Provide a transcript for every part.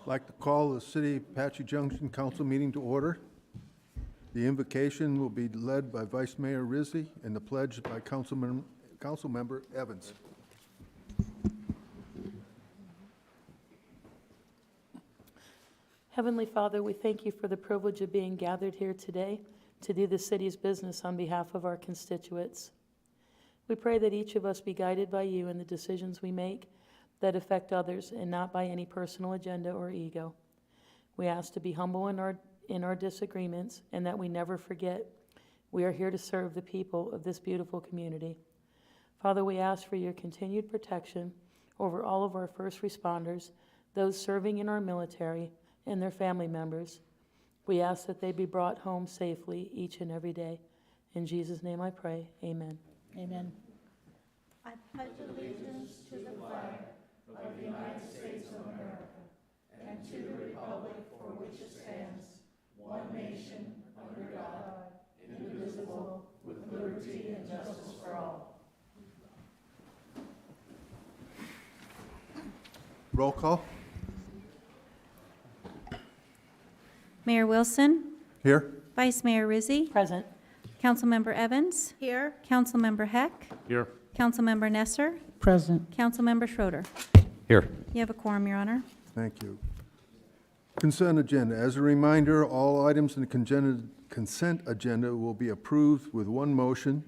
I'd like to call the City of Apache Junction Council meeting to order. The invocation will be led by Vice Mayor Rizzi and the pledge by Councilmember Evans. Heavenly Father, we thank you for the privilege of being gathered here today to do the city's business on behalf of our constituents. We pray that each of us be guided by you in the decisions we make that affect others and not by any personal agenda or ego. We ask to be humble in our disagreements and that we never forget we are here to serve the people of this beautiful community. Father, we ask for your continued protection over all of our first responders, those serving in our military, and their family members. We ask that they be brought home safely each and every day. In Jesus' name I pray, amen. Amen. I pledge allegiance to the flag of the United States of America and to the republic for which it stands, one nation, under God, indivisible, with liberty and justice for all. Roll call. Mayor Wilson, Here. Vice Mayor Rizzi, Present. Councilmember Evans, Here. Councilmember Heck, Here. Councilmember Nesser, Present. Councilmember Schroeder. Here. You have a quorum, Your Honor. Thank you. Consent agenda. As a reminder, all items in the consent agenda will be approved with one motion.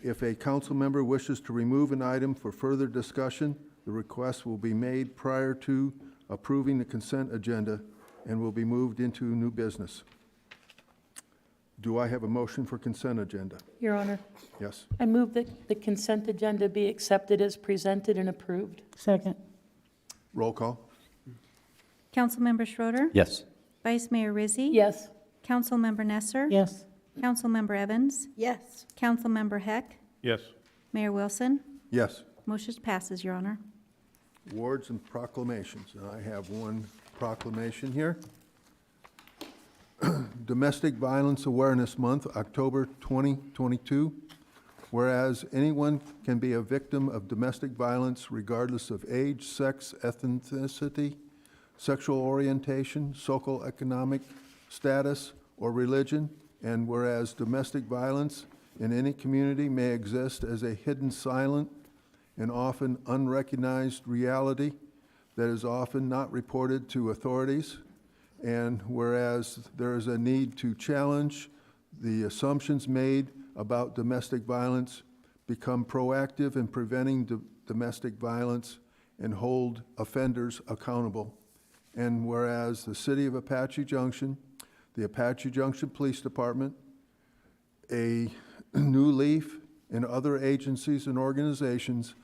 If a council member wishes to remove an item for further discussion, the request will be made prior to approving the consent agenda and will be moved into new business. Do I have a motion for consent agenda? Your Honor, Yes. I move that the consent agenda be accepted as presented and approved. Second. Roll call. Councilmember Schroeder, Yes. Vice Mayor Rizzi. Yes. Councilmember Nesser. Yes. Councilmember Evans, Yes. Councilmember Heck, Yes. Mayor Wilson. Yes. Motion passes, Your Honor. Awards and proclamations. And I have one proclamation here. Domestic Violence Awareness Month, October 2022. Whereas anyone can be a victim of domestic violence regardless of age, sex, ethnicity, sexual orientation, socioeconomic status, or religion. And whereas domestic violence in any community may exist as a hidden, silent, and often unrecognized reality that is often not reported to authorities. And whereas there is a need to challenge the assumptions made about domestic violence, become proactive in preventing domestic violence, and hold offenders accountable. And whereas the City of Apache Junction, the Apache Junction Police Department, a New Leaf, and other agencies and organizations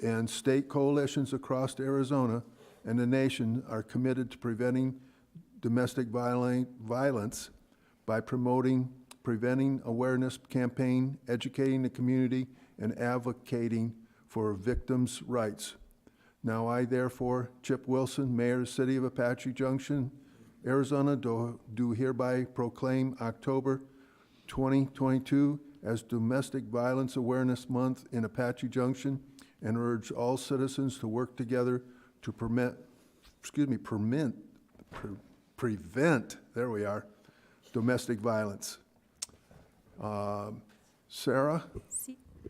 and state coalitions across Arizona and the nation are committed to preventing domestic violence by promoting preventing awareness campaign, educating the community, and advocating for victims' rights. Now I therefore, Chip Wilson, Mayor of the City of Apache Junction, Arizona, do hereby proclaim October 2022 as Domestic Violence Awareness Month in Apache Junction and urge all citizens to work together to prevent, there we are, domestic violence. Sarah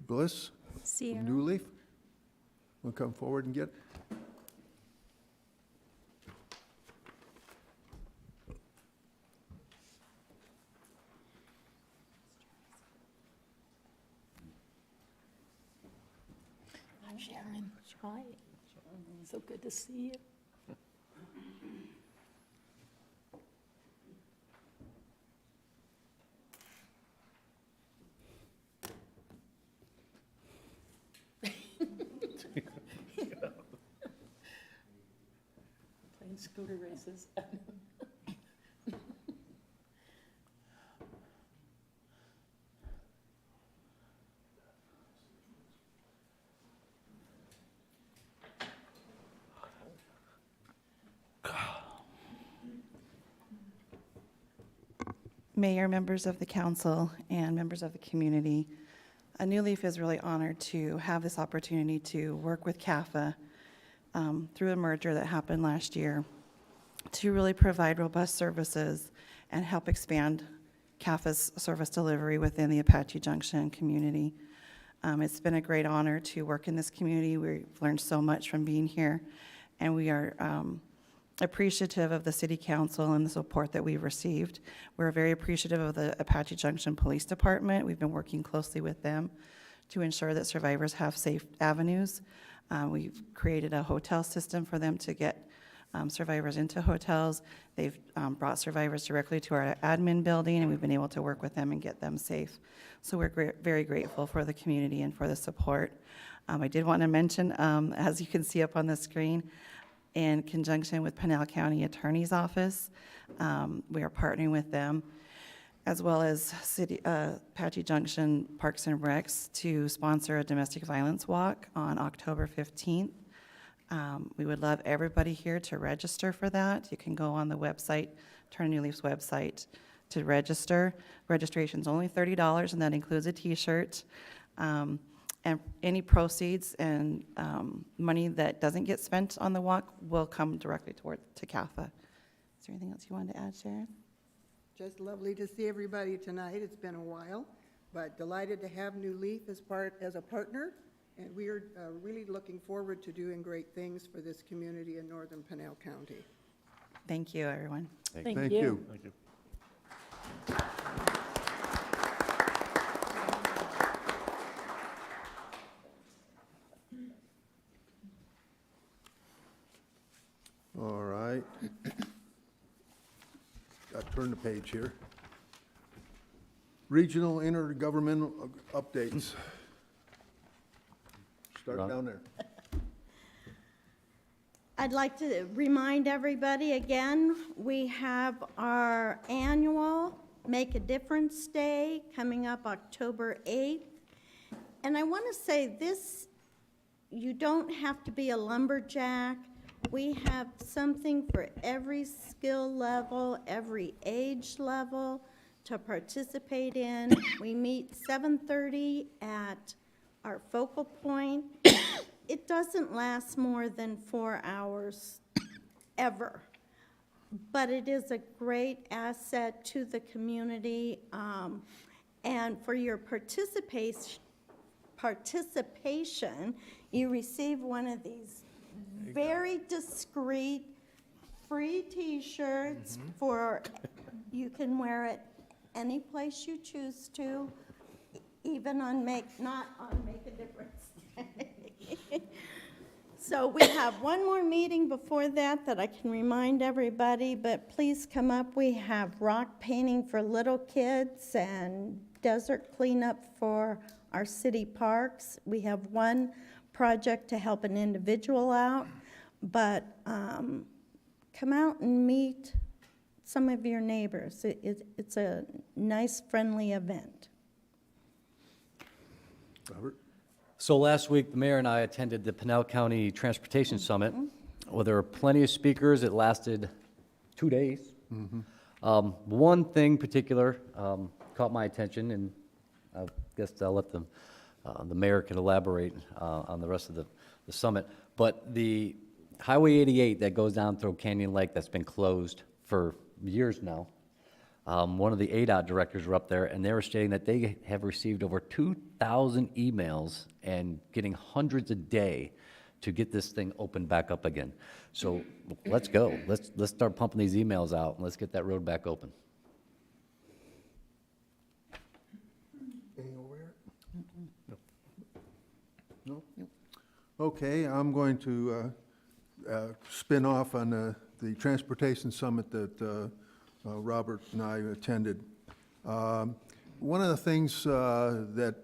Bliss, Sierra. New Leaf, will come forward and get it. Hi, Sharon. Hi. So good to see you. Playing scooter races. Mayor, members of the council, and members of the community, New Leaf is really honored to have this opportunity to work with CAFA through a merger that happened last year. to really provide robust services and help expand CAFA's service delivery within the Apache Junction community. It's been a great honor to work in this community. We've learned so much from being here, and we are appreciative of the City Council and the support that we've received. We're very appreciative of the Apache Junction Police Department. We've been working closely with them to ensure that survivors have safe avenues. We've created a hotel system for them to get survivors into hotels. They've brought survivors directly to our admin building, and we've been able to work with them and get them safe. So we're very grateful for the community and for the support. I did want to mention, as you can see up on the screen, in conjunction with Pinal County Attorney's Office, we are partnering with them, as well as Apache Junction Parks and Recs, to sponsor a domestic violence walk on October 15th. We would love everybody here to register for that. You can go on the website, Turn a New Leaf's website, to register. Registration's only $30, and that includes a T-shirt. And any proceeds and money that doesn't get spent on the walk will come directly to CAFA. Is there anything else you wanted to add, Sharon? Just lovely to see everybody tonight. It's been a while, but delighted to have New Leaf as a partner, and we are really looking forward to doing great things for this community in northern Pinal County. Thank you, everyone. Thank Thank you. you. Thank you. All right. Turn the page here. Regional intergovernmental updates. Start Ron? down there. I'd like to remind everybody again, we have our annual Make a Difference Day coming up October 8th. And I want to say this, you don't have to be a lumberjack. We have something for every skill level, every age level to participate in. We meet 7:30 at our focal point. It doesn't last more than 4 hours ever, but it is a great asset to the community. And for your participation, you receive one of these very discreet free T-shirts for, you can wear it any place you choose to, even not on Make a Difference Day. So we have one more meeting before that I can remind everybody, but please come up. We have rock painting for little kids and desert cleanup for our city parks. We have one project to help an individual out, but come out and meet some of your neighbors. It's a nice, friendly event. Robert? So last week, the mayor and I attended the Pinal County Transportation Summit. Well, there were plenty of speakers. It lasted 2 days. One thing particular caught my attention, and I guess I'll let the mayor can elaborate on the rest of the summit. But the Highway 88 that goes down through Canyon Lake that's been closed for years now, one of the ADOT directors were up there, and they were stating that they have received over 2,000 emails and getting hundreds a day to get this thing opened back up again. So let's go. Let's start pumping these emails out, and let's get that road back open. Anything over here? No? Okay, I'm going to spin off on the Transportation Summit that Robert and I attended. One of the things that,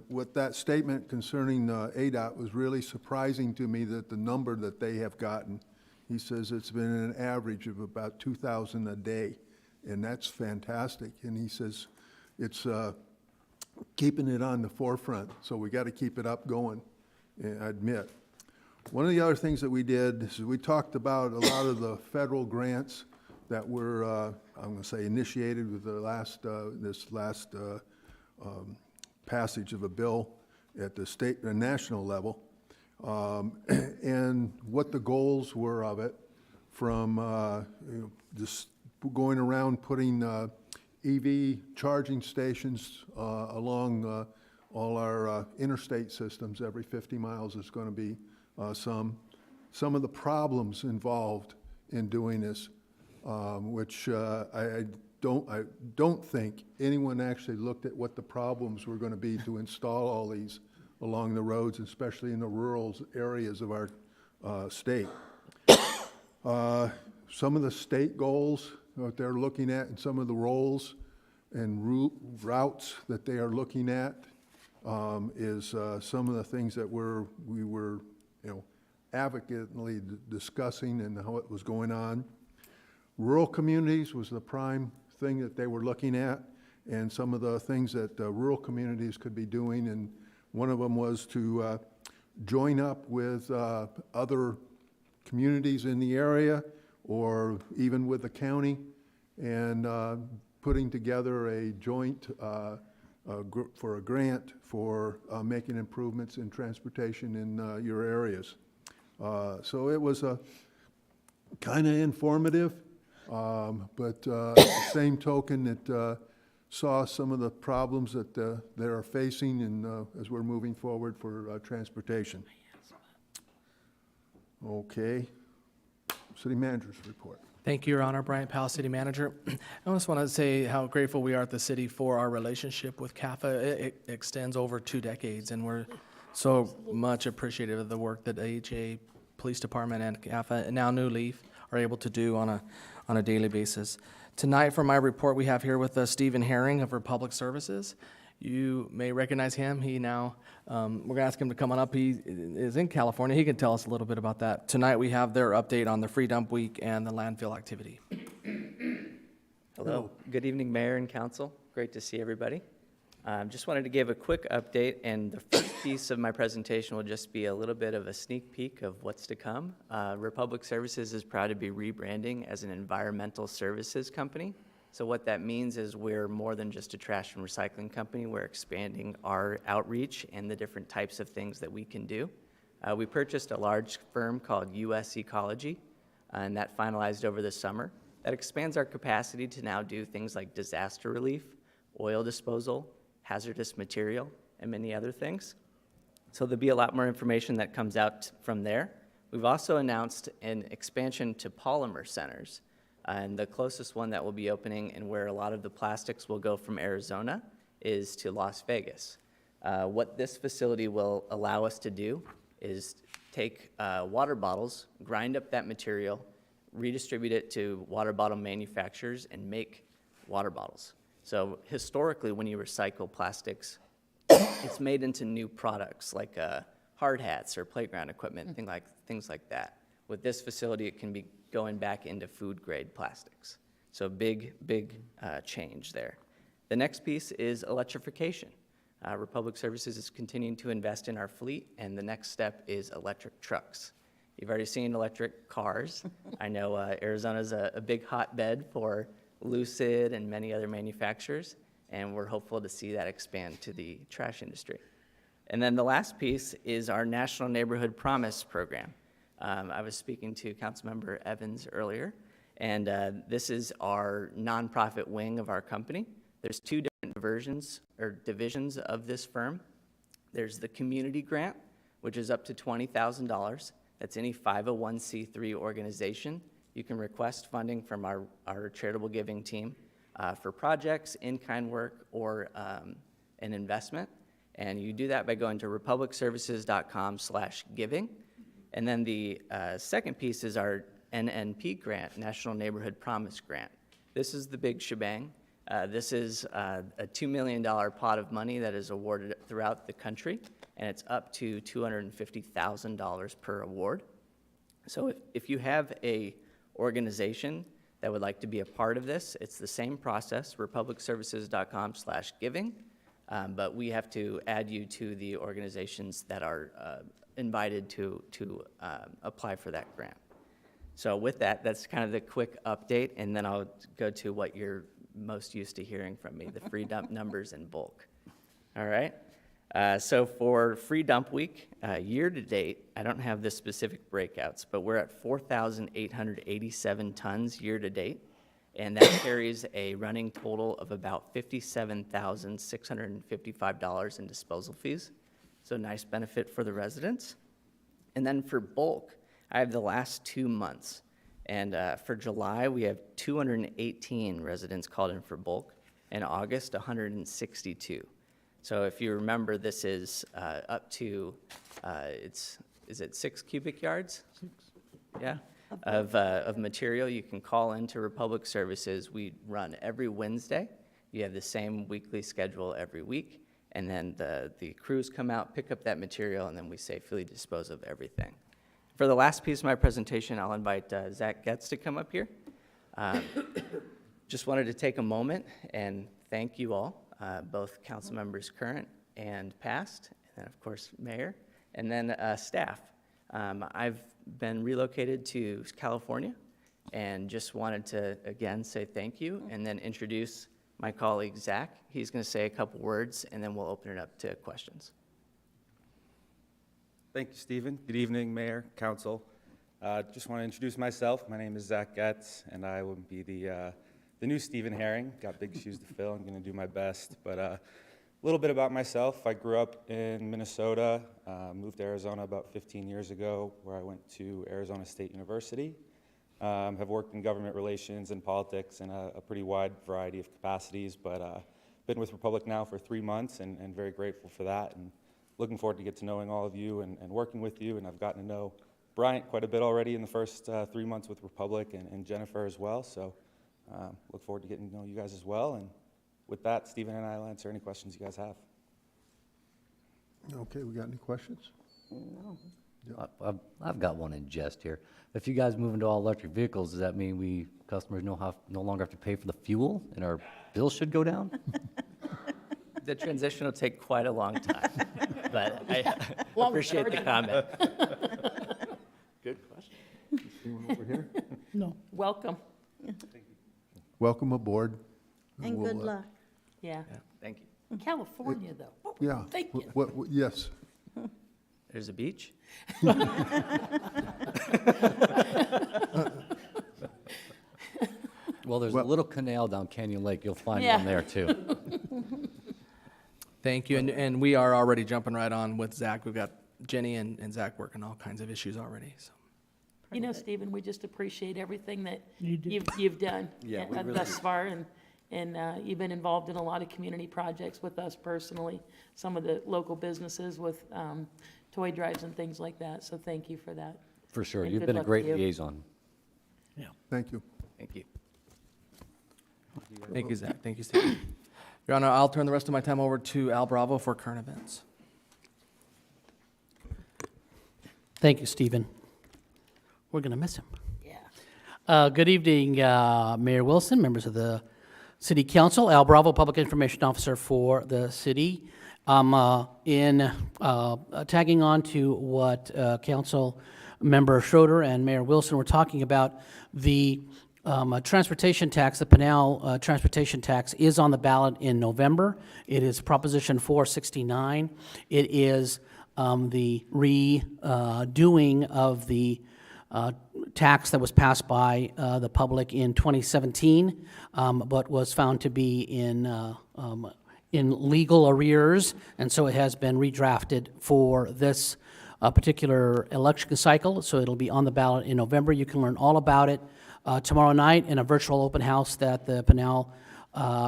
with that statement concerning ADOT was really surprising to me, that the number that they have gotten. He says it's been an average of about 2,000 a day, and that's fantastic. And he says it's keeping it on the forefront, so we got to keep it up going, I admit. One of the other things that we did is we talked about a lot of the federal grants that were, I'm going to say, initiated with this last passage of a bill at the state and national level, and what the goals were of it. from just going around putting EV charging stations along all our interstate systems. Every 50 miles is going to be some of the problems involved in doing this, which I don't think anyone actually looked at what the problems were going to be to install all these along the roads, especially in the rural areas of our state. Some of the state goals that they're looking at and some of the roles and routes that they are looking at is some of the things that we were advocating, discussing and how it was going on. Rural communities was the prime thing that they were looking at, and some of the things that rural communities could be doing, and one of them was to join up with other communities in the area or even with the county and putting together a joint for a grant for making improvements in transportation in your areas. So it was kind of informative, but at the same token, it saw some of the problems that they are facing and as we're moving forward for transportation. Okay. City Manager's report. Thank you, Your Honor. Bryant Powell, City Manager. I just want to say how grateful we are at the city for our relationship with CAFA. It extends over 2 decades, and we're so much appreciative of the work that AHA, Police Department, and CAFA, and now New Leaf, are able to do on a daily basis. Tonight, for my report, we have here with us Stephen Herring of Republic Services. You may recognize him. He now, we're going to ask him to come on up. He is in California. He can tell us a little bit about that. Tonight, we have their update on the Free Dump Week and the landfill activity. Hello. Good evening, Mayor and Council. Great to see everybody. Just wanted to give a quick update, and the first piece of my presentation will just be a little bit of a sneak peek of what's to come. Republic Services is proud to be rebranding as an environmental services company. So what that means is we're more than just a trash and recycling company. We're expanding our outreach and the different types of things that we can do. We purchased a large firm called US Ecology, and that finalized over the summer. That expands our capacity to now do things like disaster relief, oil disposal, hazardous material, and many other things. So there'll be a lot more information that comes out from there. We've also announced an expansion to polymer centers. And the closest one that will be opening and where a lot of the plastics will go from Arizona is to Las Vegas. What this facility will allow us to do is take water bottles, grind up that material, redistribute it to water bottle manufacturers, and make water bottles. So historically, when you recycle plastics, it's made into new products like hard hats or playground equipment, things like that. With this facility, it can be going back into food-grade plastics. So big change there. The next piece is electrification. Republic Services is continuing to invest in our fleet, and the next step is electric trucks. You've already seen electric cars. I know Arizona's a big hotbed for Lucid and many other manufacturers, and we're hopeful to see that expand to the trash industry. And then the last piece is our National Neighborhood Promise program. I was speaking to Councilmember Evans earlier, and this is our nonprofit wing of our company. There's 2 different divisions of this firm. There's the community grant, which is up to $20,000. That's any 501c3 organization. You can request funding from our charitable giving team for projects, in-kind work, or an investment. And you do that by going to republicservices.com/giving. And then the second piece is our NNP grant, National Neighborhood Promise Grant. This is the big shebang. This is a $2 million pot of money that is awarded throughout the country, and it's up to $250,000 per award. So if you have a organization that would like to be a part of this, it's the same process, republicservices.com/giving, but we have to add you to the organizations that are invited to apply for that grant. So with that, that's kind of the quick update, and then I'll go to what you're most used to hearing from me, the free dump numbers in bulk. All right? So for Free Dump Week, year-to-date, I don't have the specific breakouts, but we're at 4,887 tons year-to-date, and that carries a running total of about $57,655 in disposal fees. So nice benefit for the residents. And then for bulk, I have the last 2 months. And for July, we have 218 residents called in for bulk. In August, 162. So if you remember, this is up to, is it 6 cubic yards? Yeah, of material you can call into Republic Services. We run every Wednesday. You have the same weekly schedule every week. And then the crews come out, pick up that material, and then we safely dispose of everything. For the last piece of my presentation, I'll invite Zach Getz to come up here. Just wanted to take a moment and thank you all, both council members current and past, and of course, mayor, and then staff. I've been relocated to California and just wanted to, again, say thank you and then introduce my colleague, Zach. He's going to say a couple words, and then we'll open it up to questions. Thank you, Stephen. Good evening, Mayor, Council. Just want to introduce myself. My name is Zach Getz, and I will be the new Stephen Herring. Got big shoes to fill. I'm going to do my best. But a little bit about myself. I grew up in Minnesota, moved to Arizona about 15 years ago, where I went to Arizona State University. Have worked in government relations and politics in a pretty wide variety of capacities, but been with Republic now for 3 months and very grateful for that. And looking forward to get to knowing all of you and working with you. And I've gotten to know Bryant quite a bit already in the first 3 months with Republic and Jennifer as well. So look forward to getting to know you guys as well. And with that, Stephen and I will answer any questions you guys have. Okay, we got any questions? I've got one in jest here. If you guys move into all electric vehicles, does that mean we customers no longer have to pay for the fuel and our bills should go down? The transition will take quite a long time, but I appreciate the comment. Good question. Anyone over here? No. Welcome. Welcome aboard. And we'll, good luck. Yeah. Thank you. California, though. What were Yeah. you thinking? Yes. There's a beach? Well, there's a Well- little canal down Canyon Lake. You'll find Yeah. one there too. Thank you, and we are already jumping right on with Zach. We've got Jenny and Zach working all kinds of issues already, so. You know, Stephen, we just appreciate everything that You do. you've done Yeah, we really thus do. far, and you've been involved in a lot of community projects with us personally, some of the local businesses with toy drives and things like that, so thank you for that. For sure. And You've good been a luck great to you. liaison. Thank you. Thank you. Thank you, Zach. Thank you, Steve. Your Honor, I'll turn the rest of my time over to Al Bravo for current events. Thank you, Stephen. We're going to miss him. Yeah. Good evening, Mayor Wilson, members of the City Council. Al Bravo, Public Information Officer for the city. In tagging on to what Council Member Schroeder and Mayor Wilson were talking about, the transportation tax, the Pinal transportation tax is on the ballot in November. It is Proposition 469. It is the redoing of the tax that was passed by the public in 2017, but was found to be in legal arrears, and so it has been redrafted for this particular election cycle, so it'll be on the ballot in November. You can learn all about it tomorrow night in a virtual open house that the Pinal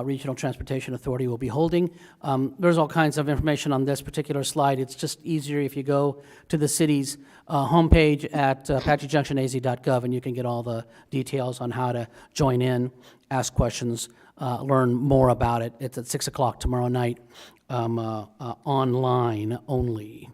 Regional Transportation Authority will be holding. There's all kinds of information on this particular slide. It's just easier if you go to the city's homepage at apachejunction.az.gov, and you can get all the details on how to join in, ask questions, learn more about it. It's at 6 o'clock tomorrow night, online only.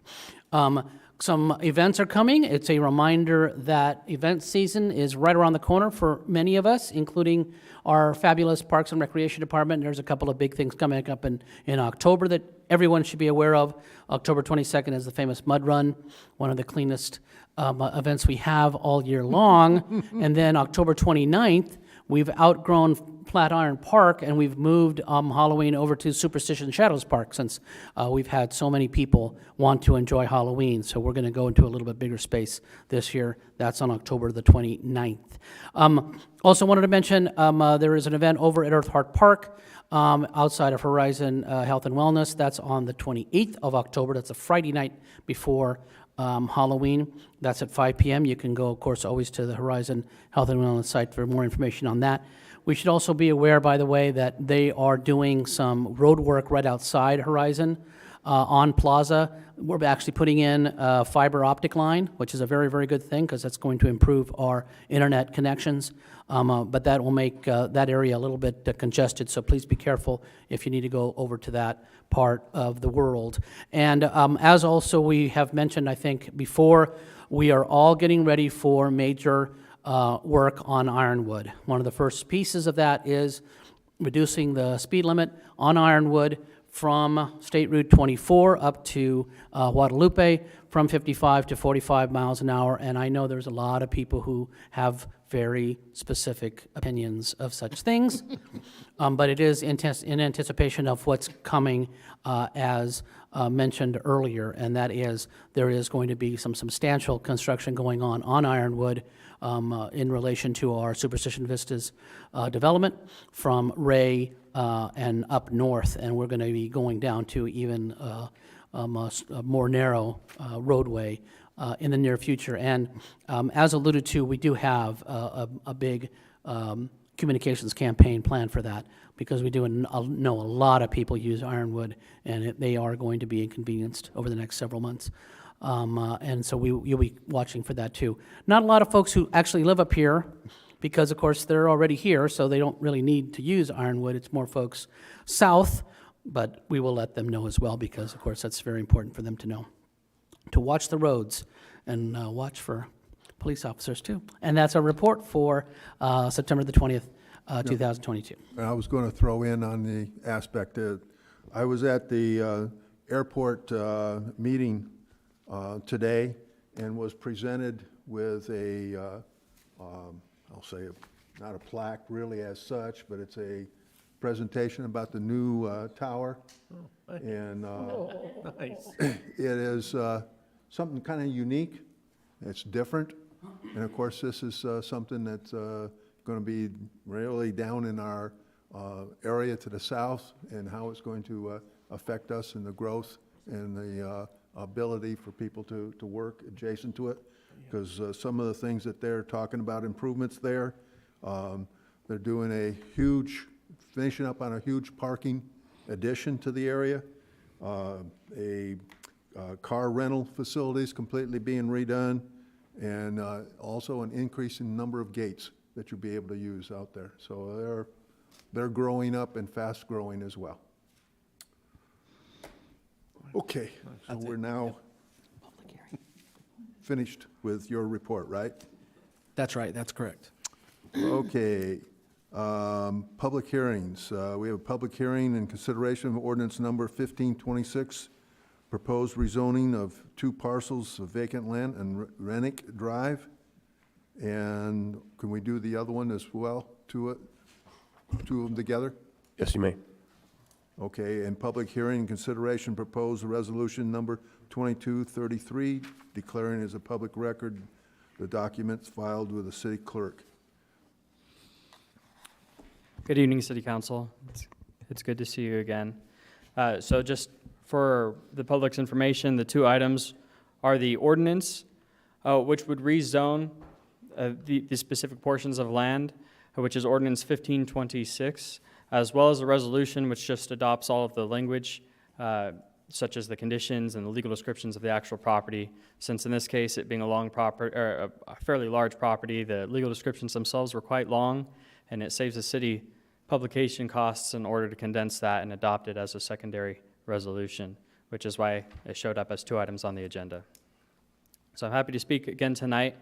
Some events are coming. It's a reminder that event season is right around the corner for many of us, including our fabulous Parks and Recreation Department. There's a couple of big things coming up in October that everyone should be aware of. October 22nd is the famous Mud Run, one of the cleanest events we have all year long. And then October 29th, we've outgrown Flatiron Park, and we've moved Halloween over to Superstition Shadows Park, since we've had so many people want to enjoy Halloween. So we're going to go into a little bit bigger space this year. That's on October the 29th. Also wanted to mention there is an event over at Earth Heart Park outside of Horizon Health and Wellness. That's on the 28th of October. That's a Friday night before Halloween. That's at 5 p.m. You can go, of course, always to the Horizon Health and Wellness site for more information on that. We should also be aware, by the way, that they are doing some road work right outside Horizon on Plaza. We're actually putting in a fiber optic line, which is a very, very good thing, because that's going to improve our internet connections. But that will make that area a little bit congested, so please be careful if you need to go over to that part of the world. And as also we have mentioned, I think, before, we are all getting ready for major work on Ironwood. One of the first pieces of that is reducing the speed limit on Ironwood from State Route 24 up to Guadalupe from 55 to 45 miles an hour. And I know there's a lot of people who have very specific opinions of such things, but it is in anticipation of what's coming as mentioned earlier, and that is there is going to be some substantial construction going on Ironwood in relation to our Superstition Vistas development from Ray and up north, and we're going to be going down to even a more narrow roadway in the near future. And as alluded to, we do have a big communications campaign planned for that, because we do know a lot of people use Ironwood, and they are going to be inconvenienced over the next several months. And so you'll be watching for that too. Not a lot of folks who actually live up here, because of course they're already here, so they don't really need to use Ironwood. It's more folks south, but we will let them know as well, because of course that's very important for them to know. To watch the roads and watch for police officers too. And that's a report for September the 20th, 2022. And I was going to throw in on the aspect that I was at the airport meeting today and was presented with a, I'll say, not a plaque really as such, but it's a presentation about the new tower. And Nice. it is something kind of unique. It's different. And of course, this is something that's going to be really down in our area to the south, and how it's going to affect us in the growth and the ability for people to work adjacent to it. Because some of the things that they're talking about, improvements there, they're doing a huge, finishing up on a huge parking addition to the area. Car rental facilities completely being redone, and also an increase in number of gates that you'll be able to use out there. So they're growing up and fast growing as well. Okay, so we're now finished with your report, right? That's right, that's correct. Okay, public hearings. We have a public hearing in consideration of ordinance number 1526, proposed rezoning of 2 parcels of vacant land and Rennick Drive. And can we do the other one as well, two of them together? Yes, you may. Okay, and public hearing and consideration proposed resolution number 2233, declaring as a public record the documents filed with the city clerk. Good evening, City Council. It's good to see you again. So just for the public's information, the 2 items are the ordinance, which would rezone the specific portions of land, which is Ordinance 1526, as well as a resolution which just adopts all of the language, such as the conditions and the legal descriptions of the actual property. Since in this case, it being a fairly large property, the legal descriptions themselves were quite long, and it saves the city publication costs in order to condense that and adopt it as a secondary resolution, which is why it showed up as 2 items on the agenda. So I'm happy to speak again tonight.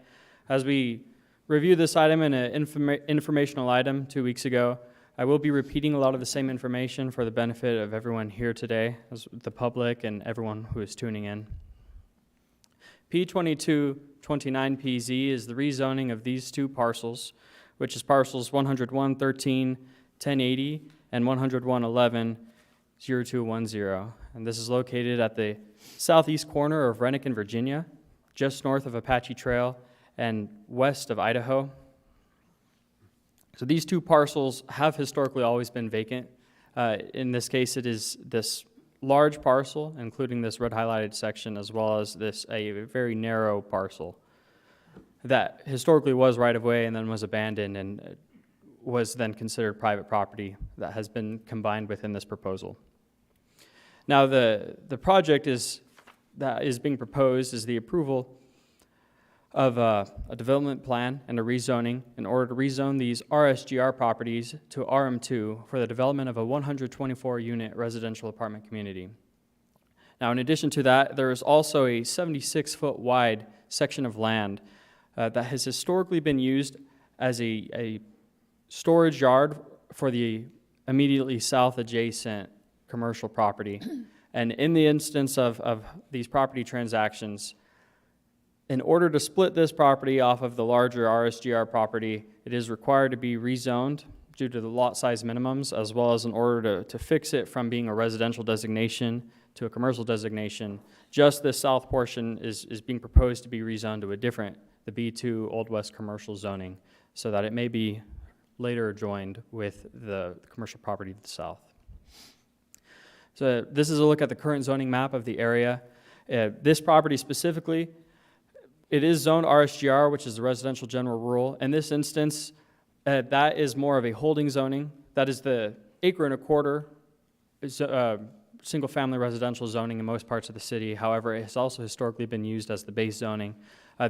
As we review this item in an informational item 2 weeks ago, I will be repeating a lot of the same information for the benefit of everyone here today, as the public and everyone who is tuning in. P2229PZ is the rezoning of these 2 parcels, which is parcels 101-13, 1080, and 101-11-0210. And this is located at the southeast corner of Rennick and Virginia, just north of Apache Trail and west of Idaho. So these two parcels have historically always been vacant. In this case, it is this large parcel, including this red highlighted section, as well as a very narrow parcel that historically was right-of-way and then was abandoned and was then considered private property that has been combined within this proposal. Now, the project that is being proposed is the approval of a development plan and a rezoning in order to rezone these RSGR properties to RM2 for the development of a 124-unit residential apartment community. Now, in addition to that, there is also a 76-foot wide section of land that has historically been used as a storage yard for the immediately south adjacent commercial property. And in the instance of these property transactions, in order to split this property off of the larger RSGR property, it is required to be rezoned due to the lot size minimums, as well as in order to fix it from being a residential designation to a commercial designation. Just this south portion is being proposed to be rezoned to a different, the B2 Old West commercial zoning, so that it may be later joined with the commercial property to the south. So this is a look at the current zoning map of the area. This property specifically, it is zoned RSGR, which is the residential general rural. In this instance, that is more of a holding zoning. That is the acre and a quarter single-family residential zoning in most parts of the city. However, it has also historically been used as the base zoning.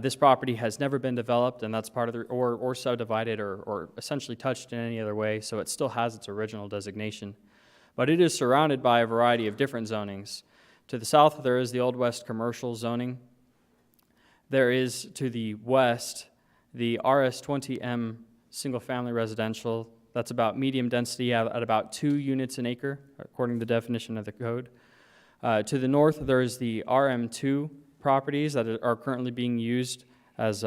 This property has never been developed, and that's part of the, or subdivided or essentially touched in any other way, so it still has its original designation. But it is surrounded by a variety of different zonings. To the south, there is the Old West commercial zoning. There is, to the west, the RS20M single-family residential. That's about medium density at about 2 units an acre, according to the definition of the code. To the north, there is the RM2 properties that are currently being used as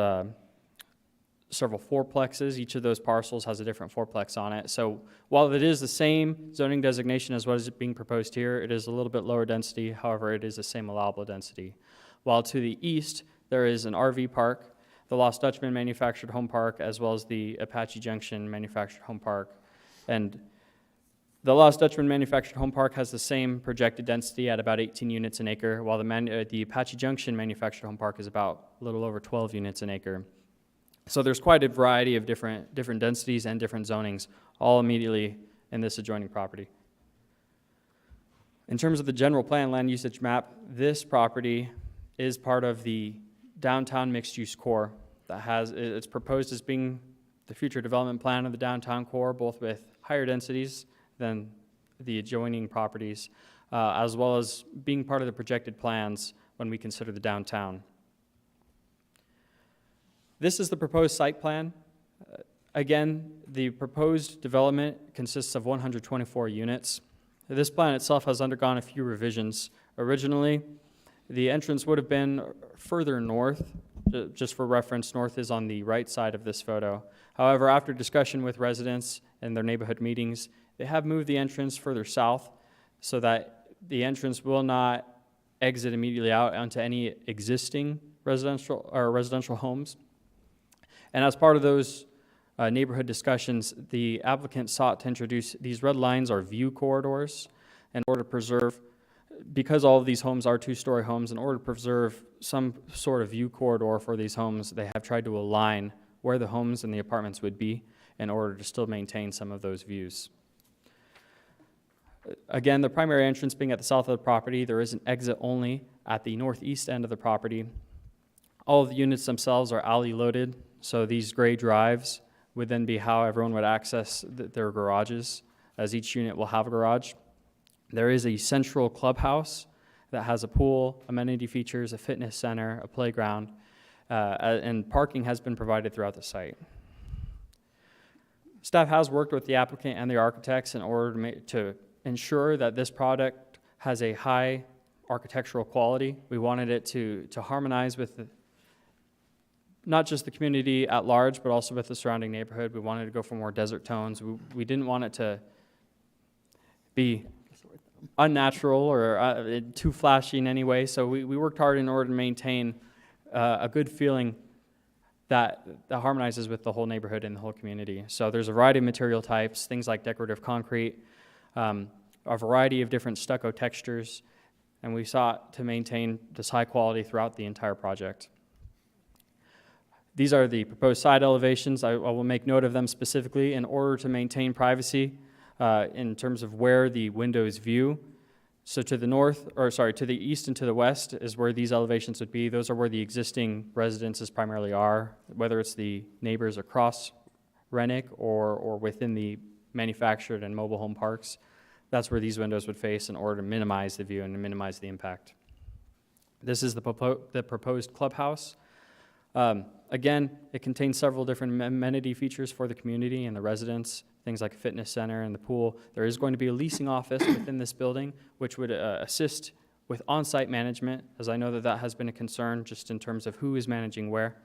several fourplexes. Each of those parcels has a different fourplex on it. So while it is the same zoning designation as what is being proposed here, it is a little bit lower density. However, it is the same allowable density. While to the east, there is an RV park, the Lost Dutchman Manufactured Home Park, as well as the Apache Junction Manufactured Home Park. And the Lost Dutchman Manufactured Home Park has the same projected density at about 18 units an acre, while the Apache Junction Manufactured Home Park is about a little over 12 units an acre. So there's quite a variety of different densities and different zonings, all immediately in this adjoining property. In terms of the general plan land usage map, this property is part of the downtown mixed-use core that it's proposed as being the future development plan of the downtown core, both with higher densities than the adjoining properties, as well as being part of the projected plans when we consider the downtown. This is the proposed site plan. Again, the proposed development consists of 124 units. This plan itself has undergone a few revisions. Originally, the entrance would have been further north. Just for reference, north is on the right side of this photo. However, after discussion with residents and their neighborhood meetings, they have moved the entrance further south so that the entrance will not exit immediately out onto any existing residential homes. And as part of those neighborhood discussions, the applicant sought to introduce these red lines are view corridors in order to preserve, because all of these homes are two-story homes, in order to preserve some sort of view corridor for these homes, they have tried to align where the homes and the apartments would be in order to still maintain some of those views. Again, the primary entrance being at the south of the property, there is an exit only at the northeast end of the property. All of the units themselves are alley loaded, so these gray drives would then be how everyone would access their garages, as each unit will have a garage. There is a central clubhouse that has a pool, amenity features, a fitness center, a playground, and parking has been provided throughout the site. Staff has worked with the applicant and the architects in order to ensure that this product has a high architectural quality. We wanted it to harmonize with not just the community at large, but also with the surrounding neighborhood. We wanted to go for more desert tones. We didn't want it to be unnatural or too flashy in any way, so we worked hard in order to maintain a good feeling that harmonizes with the whole neighborhood and the whole community. So there's a variety of material types, things like decorative concrete, a variety of different stucco textures, and we sought to maintain this high quality throughout the entire project. These are the proposed side elevations. I will make note of them specifically in order to maintain privacy in terms of where the windows view. So to the north, or sorry, to the east and to the west is where these elevations would be. Those are where the existing residences primarily are, whether it's the neighbors across Rennick or within the manufactured and mobile home parks. That's where these windows would face in order to minimize the view and to minimize the impact. This is the proposed clubhouse. Again, it contains several different amenity features for the community and the residents, things like a fitness center and the pool. There is going to be a leasing office within this building, which would assist with on-site management, as I know that has been a concern just in terms of who is managing where.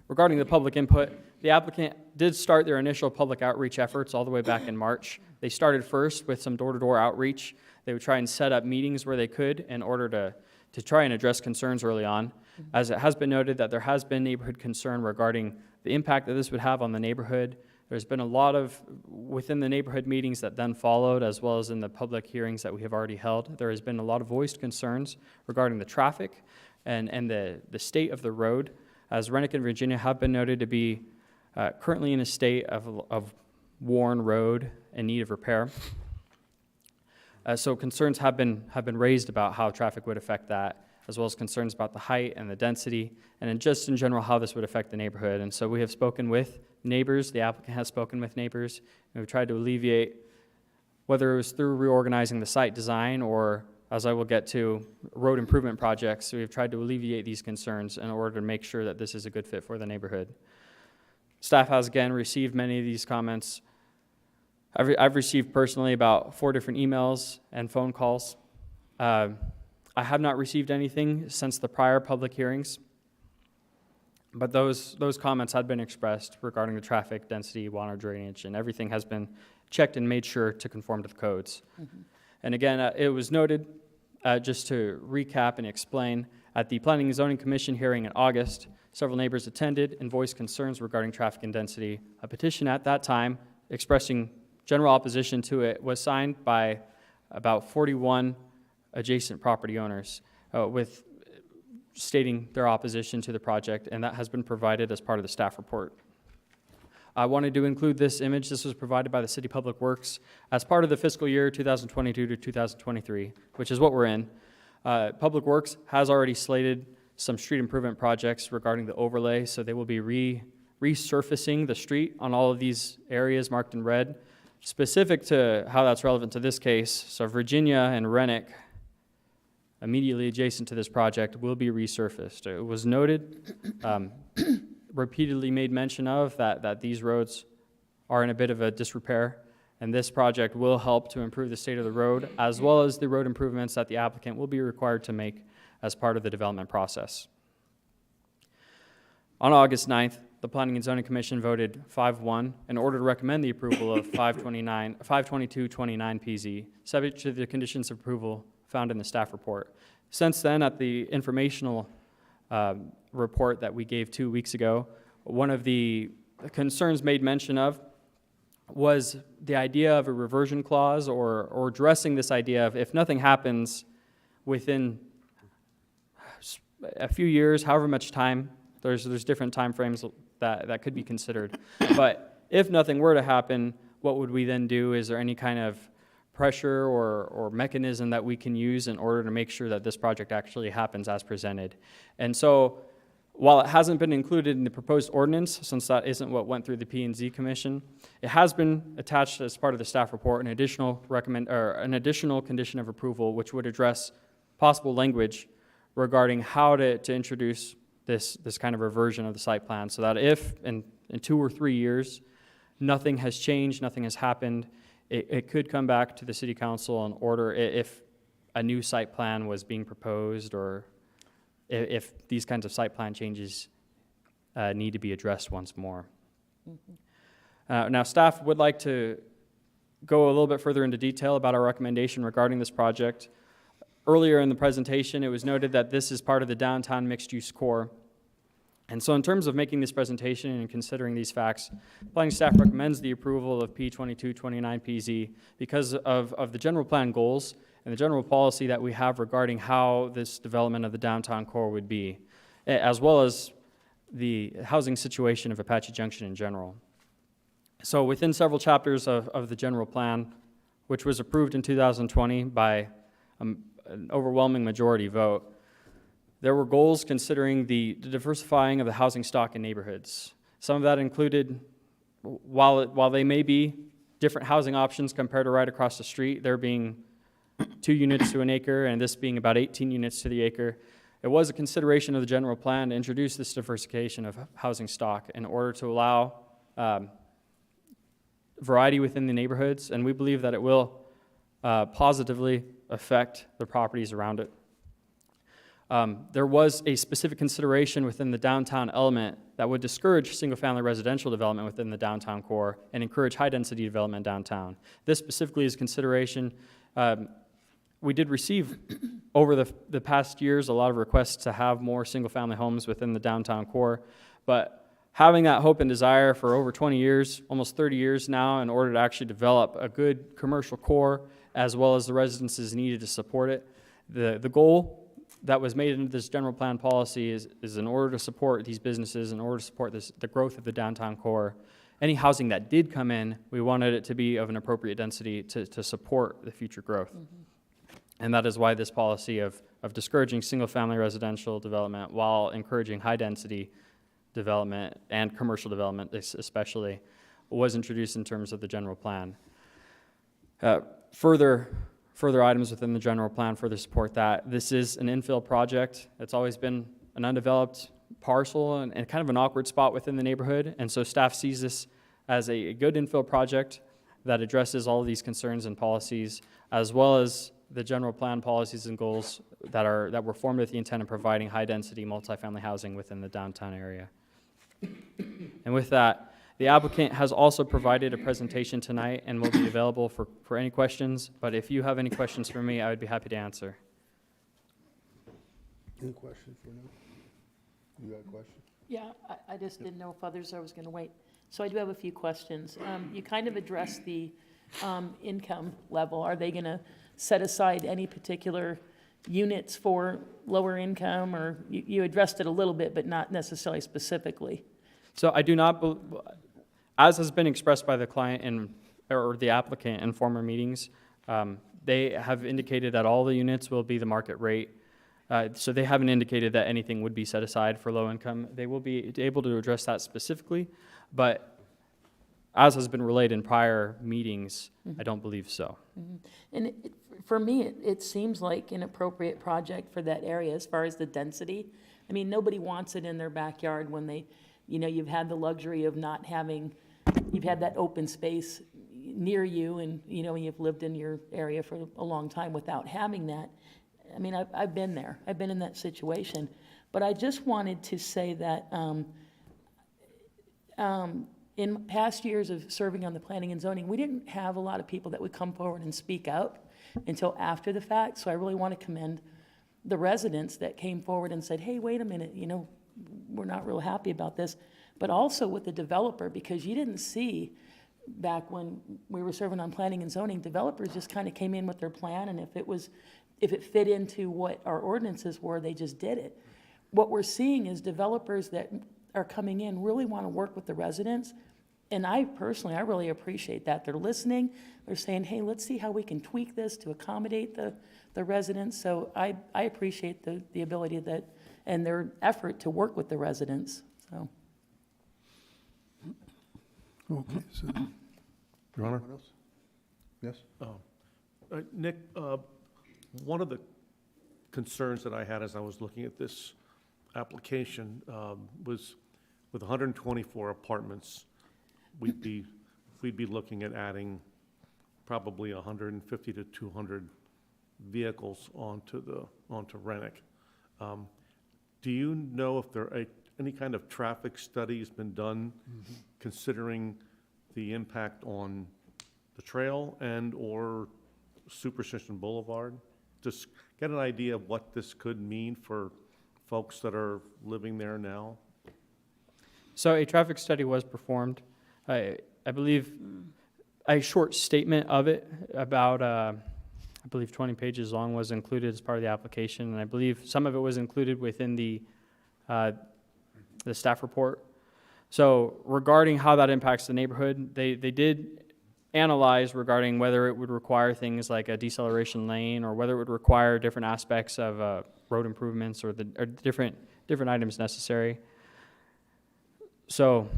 Regarding the public input, the applicant did start their initial public outreach efforts all the way back in March. They started first with some door-to-door outreach. They would try and set up meetings where they could in order to try and address concerns early on. As it has been noted that there has been neighborhood concern regarding the impact that this would have on the neighborhood. There's been a lot of, within the neighborhood meetings that then followed, as well as in the public hearings that we have already held, there has been a lot of voiced concerns regarding the traffic and the state of the road, as Rennick and Virginia have been noted to be currently in a state of worn road in need of repair. So concerns have been raised about how traffic would affect that, as well as concerns about the height and the density, and just in general how this would affect the neighborhood. And so we have spoken with neighbors, the applicant has spoken with neighbors, and we've tried to alleviate, whether it was through reorganizing the site design or, as I will get to, road improvement projects, we've tried to alleviate these concerns in order to make sure that this is a good fit for the neighborhood. Staff has again received many of these comments. I've received personally about 4 different emails and phone calls. I have not received anything since the prior public hearings, but those comments had been expressed regarding the traffic, density, water drainage, and everything has been checked and made sure to conform to the codes. Mm-hmm. And again, it was noted, just to recap and explain, at the Planning and Zoning Commission hearing in August, several neighbors attended and voiced concerns regarding traffic and density. A petition at that time expressing general opposition to it was signed by about 41 adjacent property owners with stating their opposition to the project, and that has been provided as part of the staff report. I wanted to include this image. This was provided by the City Public Works as part of the fiscal year 2022 to 2023, which is what we're in. Public Works has already slated some street improvement projects regarding the overlay, so they will be resurfacing the street on all of these areas marked in red. Specific to how that's relevant to this case, so Virginia and Rennick, immediately adjacent to this project, will be resurfaced. It was noted, repeatedly made mention of, that these roads are in a bit of a disrepair, and this project will help to improve the state of the road, as well as the road improvements that the applicant will be required to make as part of the development process. On August 9th, the Planning and Zoning Commission voted 5-1 in order to recommend the approval of 52229 PZ, subject to the conditions of approval found in the staff report. Since then, at the informational report that we gave 2 weeks ago, one of the concerns made mention of was the idea of a reversion clause, or addressing this idea of if nothing happens within a few years, however much time, there's different time frames that could be considered. But if nothing were to happen, what would we then do? Is there any kind of pressure or mechanism that we can use in order to make sure that this project actually happens as presented? And so, while it hasn't been included in the proposed ordinance, since that isn't what went through the P&Z Commission, it has been attached as part of the staff report an additional condition of approval, which would address possible language regarding how to introduce this kind of reversion of the site plan, so that if in 2 or 3 years nothing has changed, nothing has happened, it could come back to the City Council and order if a new site plan was being proposed, or if these kinds of site plan changes need to be addressed once more. Now, staff would like to go a little bit further into detail about our recommendation regarding this project. Earlier in the presentation, it was noted that this is part of the downtown mixed-use core. And so in terms of making this presentation and considering these facts, planning staff recommends the approval of P2229PZ because of the general plan goals and the general policy that we have regarding how this development of the downtown core would be, as well as the housing situation of Apache Junction in general. So within several chapters of the general plan, which was approved in 2020 by an overwhelming majority vote, there were goals considering the diversifying of the housing stock in neighborhoods. Some of that included, while they may be different housing options compared to right across the street, there being 2 units to an acre and this being about 18 units to the acre, it was a consideration of the general plan to introduce this diversification of housing stock in order to allow variety within the neighborhoods, and we believe that it will positively affect the properties around it. There was a specific consideration within the downtown element that would discourage single-family residential development within the downtown core and encourage high-density development downtown. This specifically is consideration. We did receive, over the past years, a lot of requests to have more single-family homes within the downtown core, but having that hope and desire for over 20 years, almost 30 years now, in order to actually develop a good commercial core, as well as the residences needed to support it, the goal that was made into this general plan policy is in order to support these businesses, in order to support the growth of the downtown core. Any housing that did come in, we wanted it to be of an appropriate density to support the future growth. And that is why this policy of discouraging single-family residential development while encouraging high-density development and commercial development especially was introduced in terms of the general plan. Further items within the general plan further support that. This is an infill project. It's always been an undeveloped parcel and kind of an awkward spot within the neighborhood, and so staff sees this as a good infill project that addresses all of these concerns and policies, as well as the general plan policies and goals that were formed with the intent of providing high-density multifamily housing within the downtown area. And with that, the applicant has also provided a presentation tonight and will be available for any questions, but if you have any questions for me, I would be happy to answer. Any questions for me? You got a question? Yeah, I just didn't know if others I was going to wait. So I do have a few questions. You kind of addressed the income level. Are they going to set aside any particular units for lower income, or you addressed it a little bit, but not necessarily specifically? So I do not, as has been expressed by the client or the applicant in former meetings, they have indicated that all the units will be the market rate. So they haven't indicated that anything would be set aside for low income. They will be able to address that specifically, but as has been relayed in prior meetings, I don't believe so. And for me, it seems like an appropriate project for that area as far as the density. I mean, nobody wants it in their backyard when they, you've had the luxury of not having, you've had that open space near you, and, you've lived in your area for a long time without having that. I mean, I've been there. I've been in that situation. But I just wanted to say that in past years of serving on the planning and zoning, we didn't have a lot of people that would come forward and speak out until after the fact. So I really want to commend the residents that came forward and said, hey, wait a minute, we're not real happy about this. But also with the developer, because you didn't see back when we were serving on planning and zoning, developers just kind of came in with their plan, and if it fit into what our ordinances were, they just did it. What we're seeing is developers that are coming in really want to work with the residents, and I really appreciate that. They're listening, they're saying, hey, let's see how we can tweak this to accommodate the residents. So I appreciate the ability that and their effort to work with the residents. So. Okay, so, Your Honor? Yes? Nick, one of the concerns that I had as I was looking at this application was with 124 apartments, we'd be looking at adding probably 150 to 200 vehicles onto Rennick. Do you know if any kind of traffic study has been done considering the impact on the trail and/or Superstition Boulevard? Just get an idea of what this could mean for folks that are living there now? So a traffic study was performed. I believe a short statement of it, about, I believe 20 pages long, was included as part of the application, and I believe some of it was included within the staff report. So regarding how that impacts the neighborhood, they did analyze regarding whether it would require things like a deceleration lane, or whether it would require different aspects of road improvements, or different items necessary. So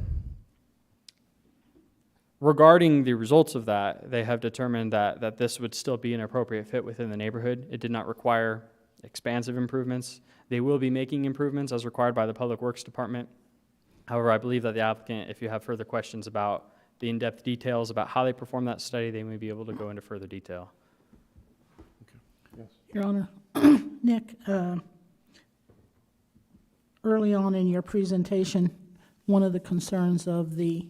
regarding the results of that, they have determined that this would still be an appropriate fit within the neighborhood. It did not require expansive improvements. They will be making improvements as required by the Public Works Department. However, I believe that the applicant, if you have further questions about the in-depth details about how they perform that study, they may be able to go into further detail. Your Honor, Nick, early on in your presentation, one of the concerns of the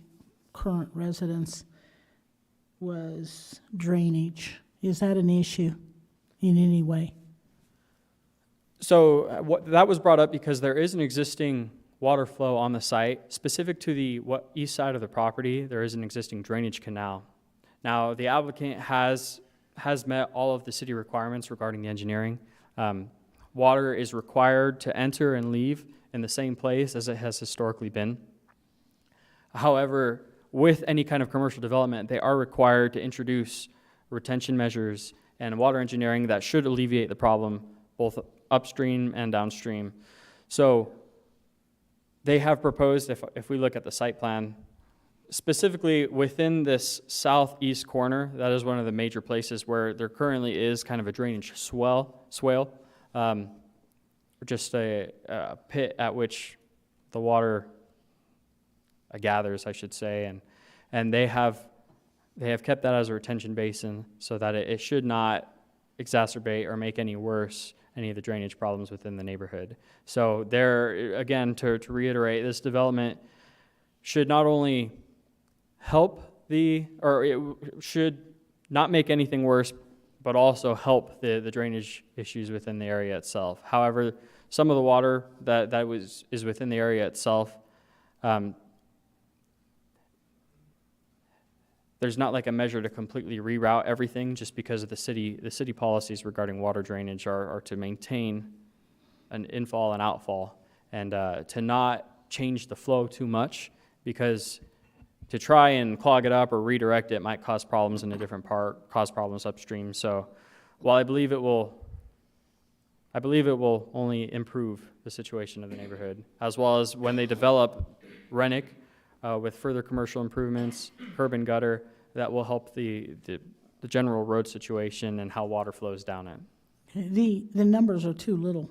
current residents was drainage. Is that an issue in any way? So that was brought up because there is an existing water flow on the site. Specific to the east side of the property, there is an existing drainage canal. Now, the applicant has met all of the city requirements regarding the engineering. Water is required to enter and leave in the same place as it has historically been. However, with any kind of commercial development, they are required to introduce retention measures and water engineering that should alleviate the problem both upstream and downstream. So they have proposed, if we look at the site plan, specifically within this southeast corner, that is one of the major places where there currently is kind of a drainage swale, just a pit at which the water gathers, I should say, and they have kept that as a retention basin so that it should not exacerbate or make any worse any of the drainage problems within the neighborhood. So there, again, to reiterate, this development should not only help it should not make anything worse, but also help the drainage issues within the area itself. However, some of the water that is within the area itself, there's not like a measure to completely reroute everything, just because of the city policies regarding water drainage are to maintain an infall and outfall, and to not change the flow too much, because to try and clog it up or redirect it might cause problems in a different part, cause problems upstream. So while I believe it will only improve the situation of the neighborhood, as well as when they develop Rennick, with further commercial improvements, curb and gutter, that will help the general road situation and how water flows down it. The numbers are too little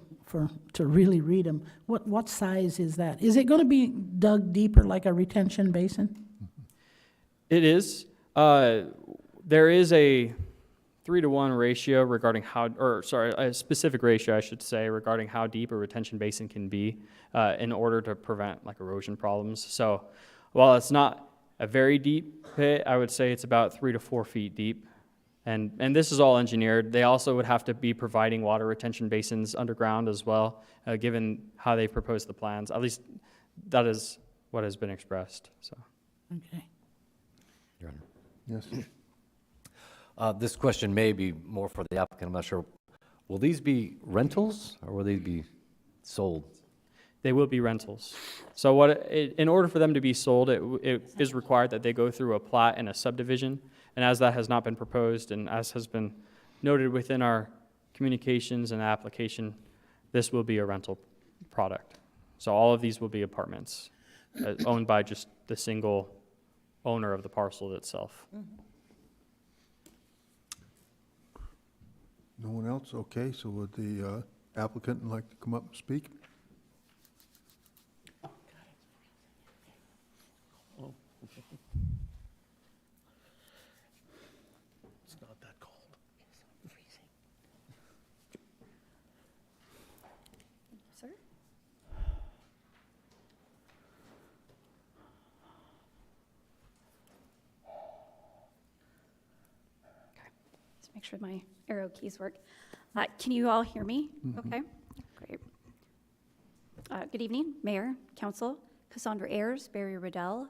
to really read them. What size is that? Is it going to be dug deeper like a retention basin? It is. There is a 3-to-1 ratio regarding a specific ratio, I should say, regarding how deep a retention basin can be in order to prevent like erosion problems. So while it's not a very deep pit, I would say it's about 3 to 4 feet deep. And this is all engineered. They also would have to be providing water retention basins underground as well, given how they proposed the plans. At least that is what has been expressed. So. Okay. Your Honor. Yes. This question may be more for the applicant, I'm not sure. Will these be rentals, or will they be sold? They will be rentals. So in order for them to be sold, it is required that they go through a plat and a subdivision. And as that has not been proposed, and as has been noted within our communications and application, this will be a rental product. So all of these will be apartments owned by just the single owner of the parcel itself. No one else? Okay, so would the applicant like to come up and speak? It's not that cold. Sir? sure my arrow keys work. Can you all hear me? Okay, great. Good evening, Mayor, Council, Cassandra Ayers, Barry Riddell,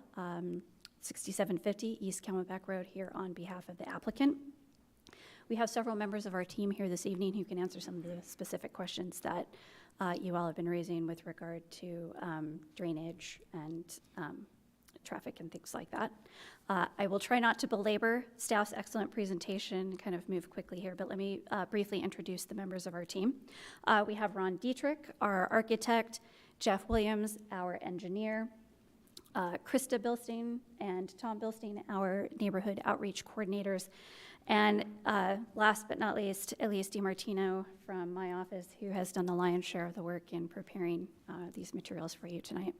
6750 East Camelback Road here on behalf of the applicant. We have several members of our team here this evening who can answer some of the specific questions that you all have been raising with regard to drainage and traffic and things like that. I will try not to belabor staff's excellent presentation, kind of move quickly here, but let me briefly introduce the members of our team. We have Ron Dietrich, our architect, Jeff Williams, our engineer, Krista Bilstein and Tom Bilstein, our neighborhood outreach coordinators, and last but not least, Elise DiMartino from my office, who has done the lion's share of the work in preparing these materials for you tonight.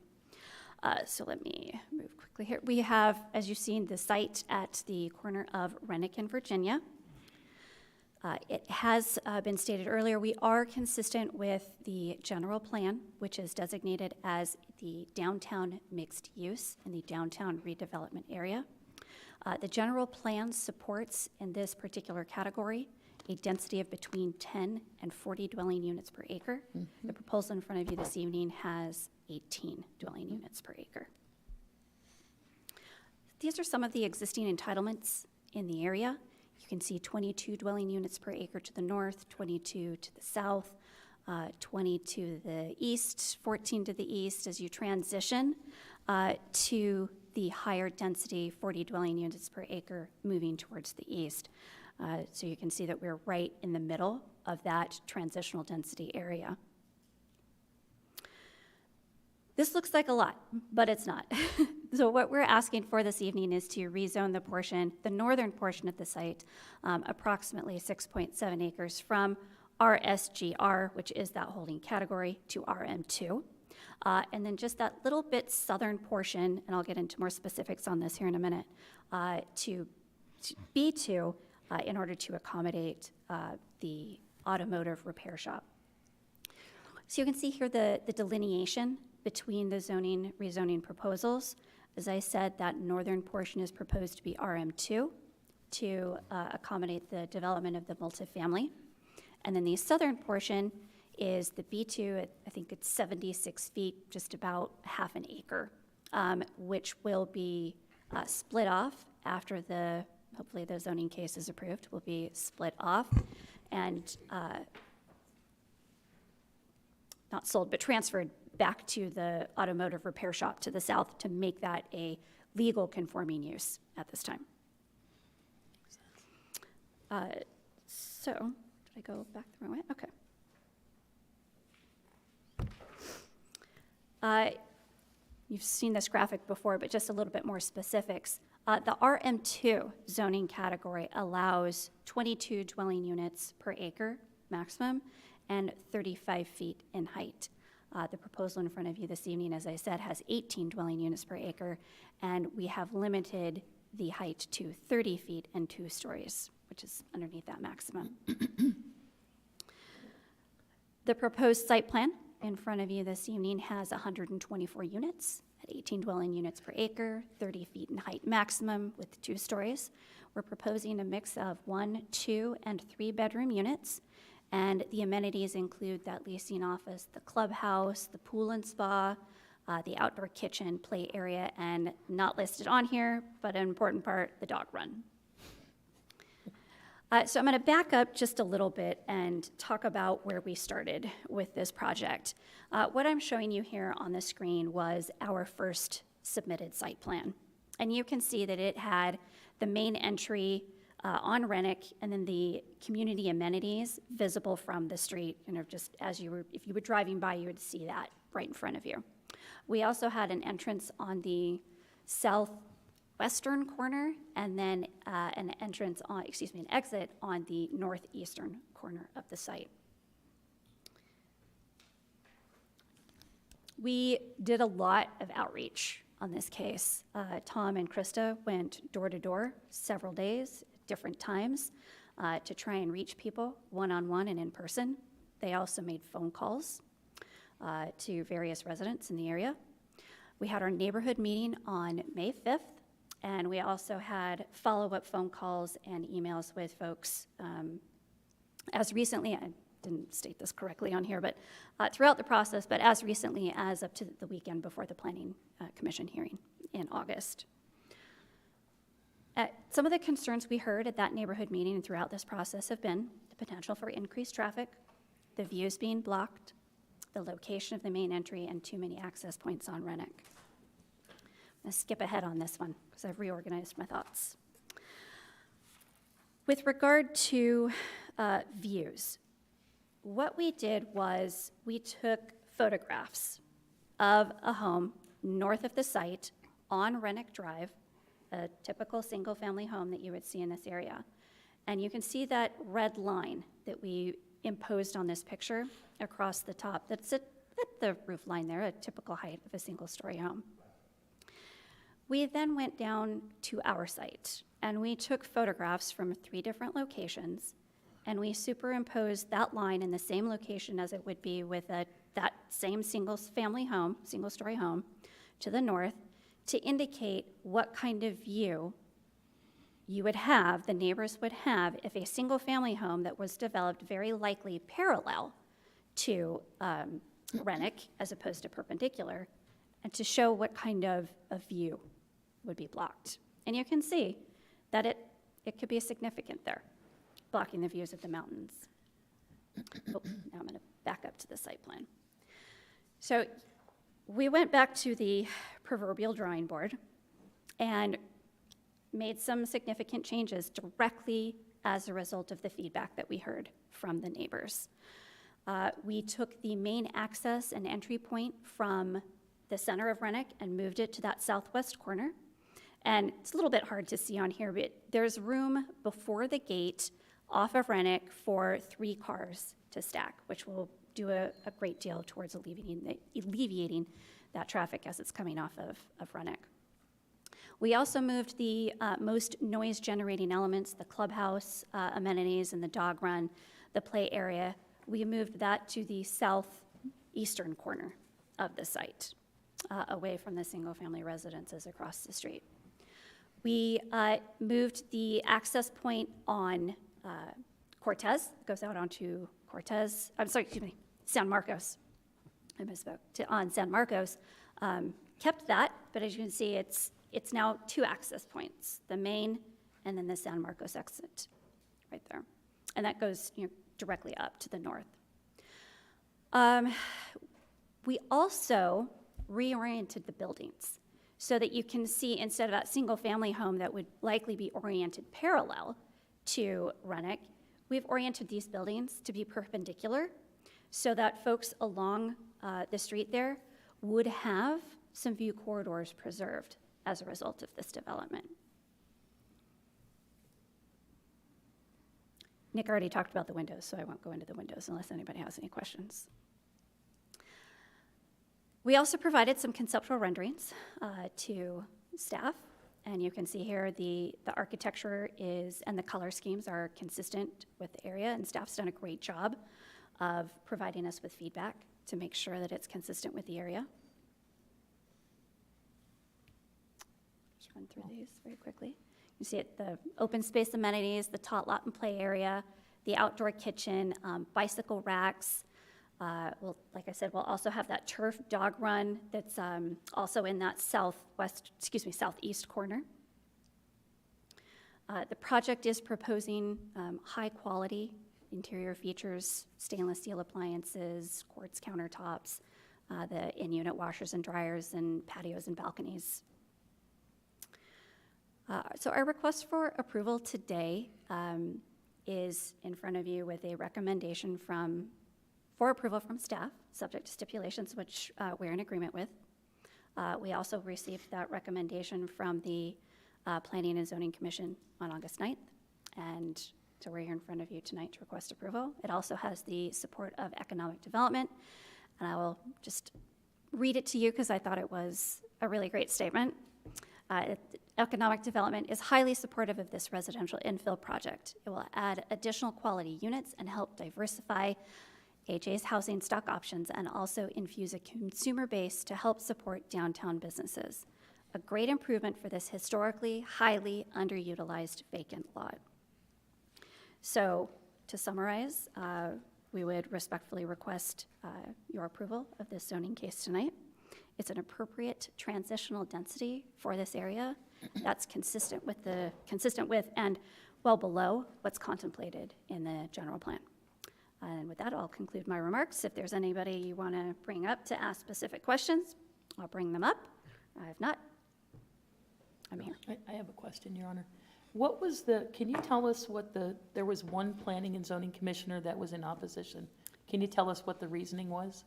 So let me move quickly here. We have, as you've seen, the site at the corner of Rennick and Virginia. It has been stated earlier, we are consistent with the general plan, which is designated as the downtown mixed use in the downtown redevelopment area. The general plan supports, in this particular category, a density of between 10 and 40 dwelling units per acre. The proposal in front of you this evening has 18 dwelling units per acre. These are some of the existing entitlements in the area. You can see 22 dwelling units per acre to the north, 22 to the south, 20 to the east, 14 to the east. As you transition to the higher density 40 dwelling units per acre moving towards the east. So you can see that we're right in the middle of that transitional density area. This looks like a lot, but it's not. So what we're asking for this evening is to rezone the portion, the northern portion of the site, approximately 6.7 acres from RSGR, which is that holding category, to RM2. And then just that little bit southern portion, and I'll get into more specifics on this here in a minute, to B2 in order to accommodate the automotive repair shop. So you can see here the delineation between the rezoning proposals. As I said, that northern portion is proposed to be RM2 to accommodate the development of the multifamily. And then the southern portion is the B2, I think it's 76 feet, just about half an acre, which will be split off after hopefully the zoning case is approved, will be split off and not sold, but transferred back to the automotive repair shop to the south to make that a legal conforming use at this time. So, did I go back the wrong way? Okay. You've seen this graphic before, but just a little bit more specifics. The RM2 zoning category allows 22 dwelling units per acre maximum and 35 feet in height. The proposal in front of you this evening, as I said, has 18 dwelling units per acre, and we have limited the height to 30 feet and 2 stories, which is underneath that maximum. The proposed site plan in front of you this evening has 124 units at 18 dwelling units per acre, 30 feet in height maximum with 2 stories. We're proposing a mix of 1, 2, and 3 bedroom units. And the amenities include that leasing office, the clubhouse, the pool and spa, the outdoor kitchen, play area, and not listed on here, but an important part, the dog run. So I'm going to back up just a little bit and talk about where we started with this project. What I'm showing you here on the screen was our first submitted site plan. And you can see that it had the main entry on Rennick, and then the community amenities visible from the street, just as if you were driving by, you would see that right in front of you. We also had an entrance on the southwestern corner, and then an exit on the northeastern corner of the site. We did a lot of outreach on this case. Tom and Krista went door to door several days, different times, to try and reach people one-on-one and in person. They also made phone calls to various residents in the area. We had our neighborhood meeting on May 5th, And we also had follow-up phone calls and emails with folks as recently, I didn't state this correctly on here, but throughout the process, but as recently as up to the weekend before the Planning Commission hearing in August. Some of the concerns we heard at that neighborhood meeting and throughout this process have been the potential for increased traffic, the views being blocked, the location of the main entry, and too many access points on Rennick. I'm going to skip ahead on this one because I've reorganized my thoughts. With regard to views, what we did was we took photographs of a home north of the site on Rennick Drive, a typical single-family home that you would see in this area. And you can see that red line that we imposed on this picture across the top. That's at the roof line there, a typical height of a single-story home. We then went down to our site, and we took photographs from 3 different locations, and we superimposed that line in the same location as it would be with that same single-family home, single-story home, to the north, to indicate what kind of view you would have, the neighbors would have, if a single-family home that was developed very likely parallel to Rennick as opposed to perpendicular, and to show what kind of a view would be blocked. And you can see that it could be significant there, blocking the views of the mountains. Oh, now I'm going to back up to the site plan. So we went back to the proverbial drawing board and made some significant changes directly as a result of the feedback that we heard from the neighbors. We took the main access and entry point from the center of Rennick and moved it to that southwest corner. And it's a little bit hard to see on here, but there's room before the gate off of Rennick for 3 cars to stack, which will do a great deal towards alleviating that traffic as it's coming off of Rennick. We also moved the most noise-generating elements, the clubhouse amenities and the dog run, the play area. We moved that to the southeastern corner of the site, away from the single-family residences across the street. We moved the access point on Cortez, goes out onto Cortez, San Marcos. I misspoke, on San Marcos. Kept that, but as you can see, it's now 2 access points, the main and then the San Marcos exit right there. And that goes directly up to the north. We also reoriented the buildings so that you can see, instead of that single-family home that would likely be oriented parallel to Rennick, we've oriented these buildings to be perpendicular so that folks along the street there would have some view corridors preserved as a result of this development. Nick already talked about the windows, so I won't go into the windows unless anybody has any questions. We also provided some conceptual renderings to staff, and you can see here the architecture and the color schemes are consistent with the area, and staff's done a great job of providing us with feedback to make sure that it's consistent with the area. Just run through these very quickly. You see it, the open space amenities, the tot lot and play area, the outdoor kitchen, bicycle racks. Like I said, we'll also have that turf dog run that's also in that southeast corner. The project is proposing high quality interior features, stainless steel appliances, quartz countertops, the in-unit washers and dryers, and patios and balconies. So our request for approval today is in front of you with a recommendation for approval from staff, subject to stipulations which we're in agreement with. We also received that recommendation from the Planning and Zoning Commission on August 9th, and so we're here in front of you tonight to request approval. It also has the support of economic development, and I will just read it to you because I thought it was a really great statement. Economic development is highly supportive of this residential infill project. It will add additional quality units and help diversify HA's housing stock options and also infuse a consumer base to help support downtown businesses. a great improvement for this historically highly underutilized vacant lot. So, to summarize, we would respectfully request your approval of this zoning case tonight. It's an appropriate transitional density for this area that's consistent with and well below what's contemplated in the general plan. And with that, I'll conclude my remarks. If there's anybody you want to bring up to ask specific questions, I'll bring them up. If not, I'm here. I have a question, Your Honor. Can you tell us there was one planning and zoning commissioner that was in opposition. Can you tell us what the reasoning was?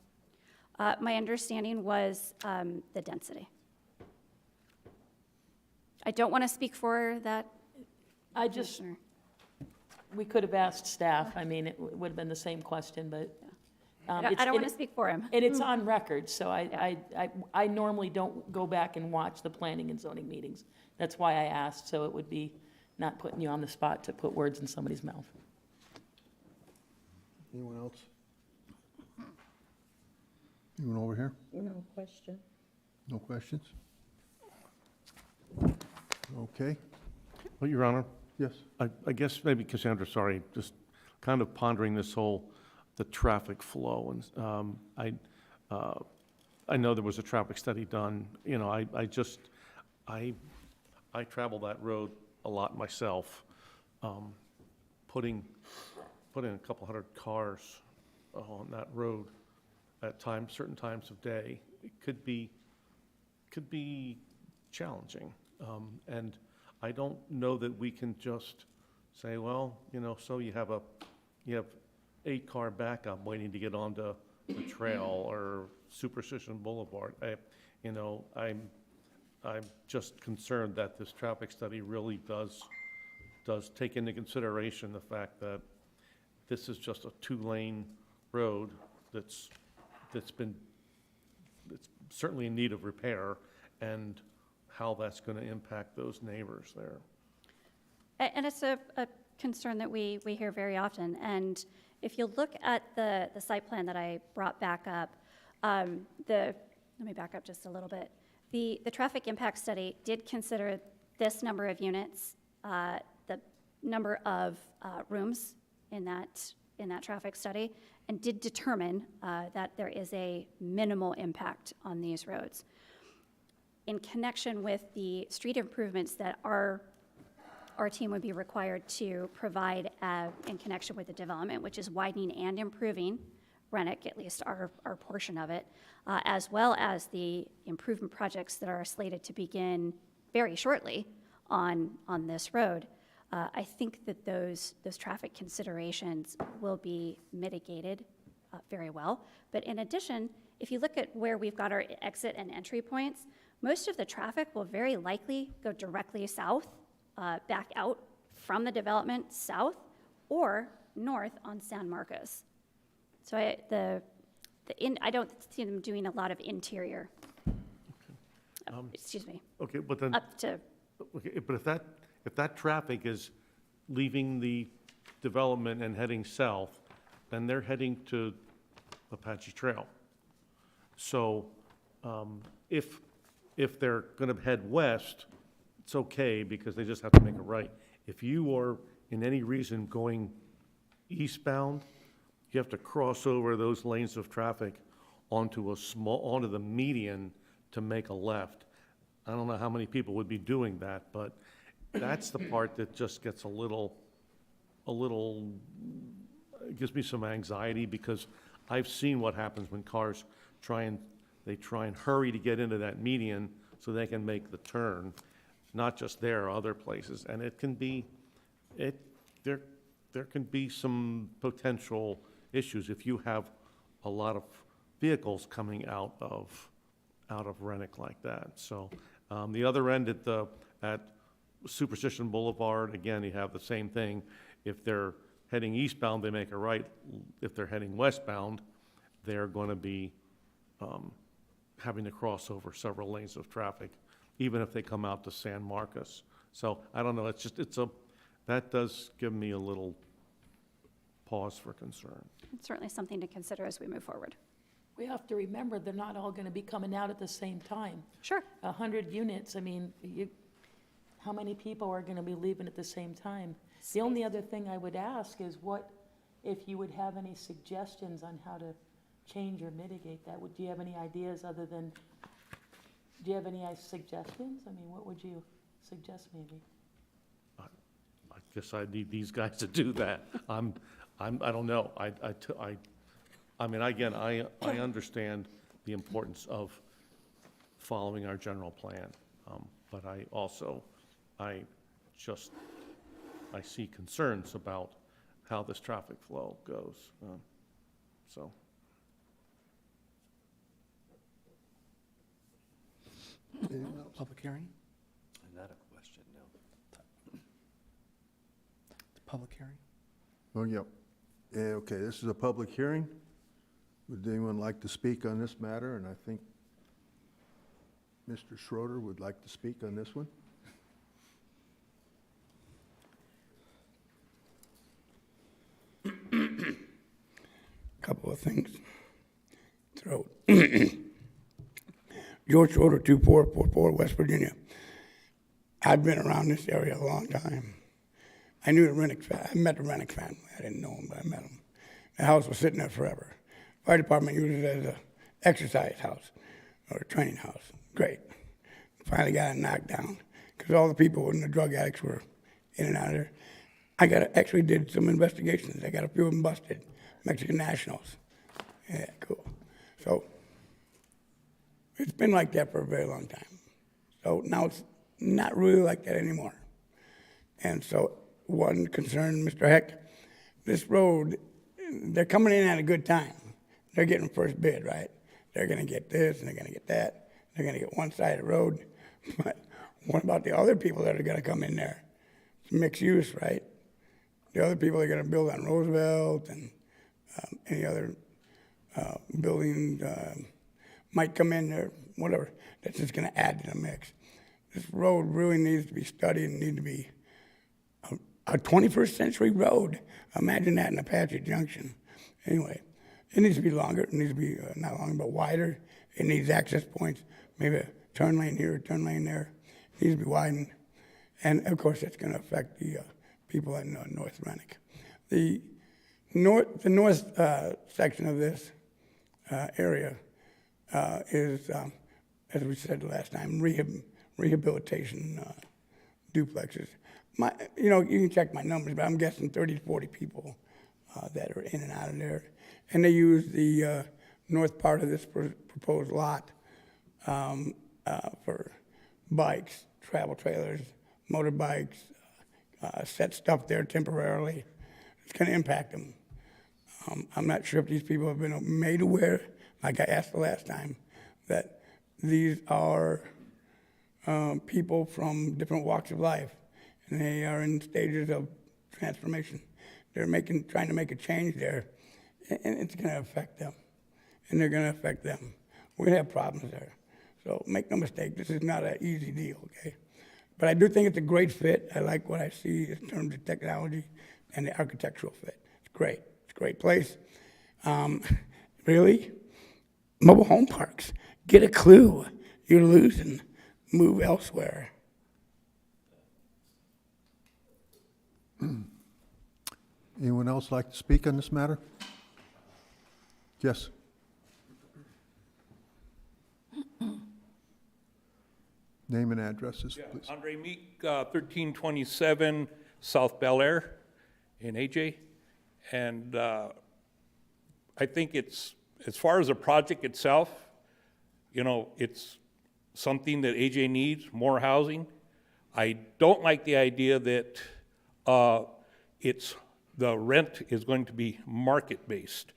My understanding was the density. I don't want to speak for that commissioner. We could have asked staff. I mean, it would have been the same question, but. I don't want to speak for him. And it's on record, so I normally don't go back and watch the planning and zoning meetings. That's why I asked, so it would be not putting you on the spot to put words in somebody's mouth. Anyone else? Anyone over here? No question. No questions? Okay. Well, Your Honor, Yes. I guess maybe Cassandra, sorry, just kind of pondering the traffic flow, and I know there was a traffic study done. You know, I travel that road a lot myself. Putting a couple hundred cars on that road at certain times of day, it could be challenging. And I don't know that we can just say, well, you know, so you have 8-car backup waiting to get onto the trail or Superstition Boulevard. I'm just concerned that this traffic study really does take into consideration the fact that this is just a 2-lane road that's certainly in need of repair, and how that's going to impact those neighbors there. And it's a concern that we hear very often. And if you look at the site plan that I brought back up, let me back up just a little bit. The traffic impact study did consider this number of units, the number of rooms in that traffic study, and did determine that there is a minimal impact on these roads. In connection with the street improvements that our team would be required to provide in connection with the development, which is widening and improving Rennick, at least our portion of it, as well as the improvement projects that are slated to begin very shortly on this road. I think that those traffic considerations will be mitigated very well. But in addition, if you look at where we've got our exit and entry points, most of the traffic will very likely go directly south, back out from the development south, or north on San Marcos. So I don't see them doing a lot of interior. Excuse me. Okay, but then, Up to, okay, but if that traffic is leaving the development and heading south, then they're heading to Apache Trail. So if they're going to head west, it's okay because they just have to make a right. If you are, in any reason, going eastbound, you have to cross over those lanes of traffic onto the median to make a left. I don't know how many people would be doing that, but that's the part that just gets a little, it gives me some anxiety, because I've seen what happens when cars try and hurry to get into that median so they can make the turn, not just there, other places. And it can be, there can be some potential issues if you have a lot of vehicles coming out of Rennick like that. So the other end at Superstition Boulevard, again, you have the same thing. If they're heading eastbound, they make a right. If they're heading westbound, they're going to be having to cross over several lanes of traffic, even if they come out to San Marcos. So I don't know, that does give me a little pause for concern. it's certainly something to consider as we move forward. We have to remember, they're not all gonna be coming out at the same time. Sure. 100 units, I mean, how many people are gonna be leaving at the same time? The only other thing I would ask is if you would have any suggestions on how to change or mitigate that? Do you have any ideas other than, do you have any suggestions? I mean, what would you suggest maybe? I guess I need these guys to do that. I don't know. I mean, again, I understand the importance of following our general plan, but I also, I see concerns about how this traffic flow goes, so. Public hearing? Not a question, no. Public hearing? Oh, yep. Yeah, okay, this is a public hearing. Would anyone like to speak on this matter? And I think Mr. Schroeder would like to speak on this one. Couple of things. George Schroeder, 2444, West Virginia. I've been around this area a long time. I knew the Rennick family. I met the Rennick family. I didn't know them, but I met them. The house was sitting there forever. Fire department used it as an exercise house or a training house. Great. Finally got it knocked down because all the people and the drug addicts were in and out of there. Actually did some investigations. I got a few of them busted. Mexican nationals. Yeah, cool. So it's been like that for a very long time. So now it's not really like that anymore. And so one concern, Mr. Heck, this road, they're coming in at a good time. They're getting first bid, right? They're gonna get this and they're gonna get that. They're gonna get one side of the road. But what about the other people that are gonna come in there? It's mixed use, right? The other people are gonna build on Roosevelt and any other building might come in there, whatever. That's just gonna add to the mix. This road really needs to be studied and need to be a 21st century road. Imagine that in Apache Junction. Anyway, it needs to be longer. It needs to be not longer, but wider. It needs access points, maybe a turn lane here, a turn lane there. It needs to be widened. And of course, that's gonna affect the people in North Rennick. The north section of this area is, as we said last time, rehabilitation duplexes. You can check my numbers, but I'm guessing 30 to 40 people that are in and out of there. And they use the north part of this proposed lot for bikes, travel trailers, motorbikes, set stuff there temporarily. It's going to impact them. I'm not sure if these people have been made aware, like I asked the last time, that these are people from different walks of life, and they are in stages of transformation. They're trying to make a change there, and it's going to affect them, and they're going to affect them. We're going to have problems there. So make no mistake, this is not an easy deal, okay? But I do think it's a great fit. I like what I see in terms of technology and the architectural fit. It's great. It's a great place. Really? Mobile home parks. Get a clue. You're losing. Move elsewhere. Anyone else like to speak on this matter? Yes. Name and addresses, please. Andre Meek, 1327 South Bel Air in AJ. And I think it's, as far as the project itself, it's something that AJ needs, more housing. I don't like the idea that the rent is going to be market-based.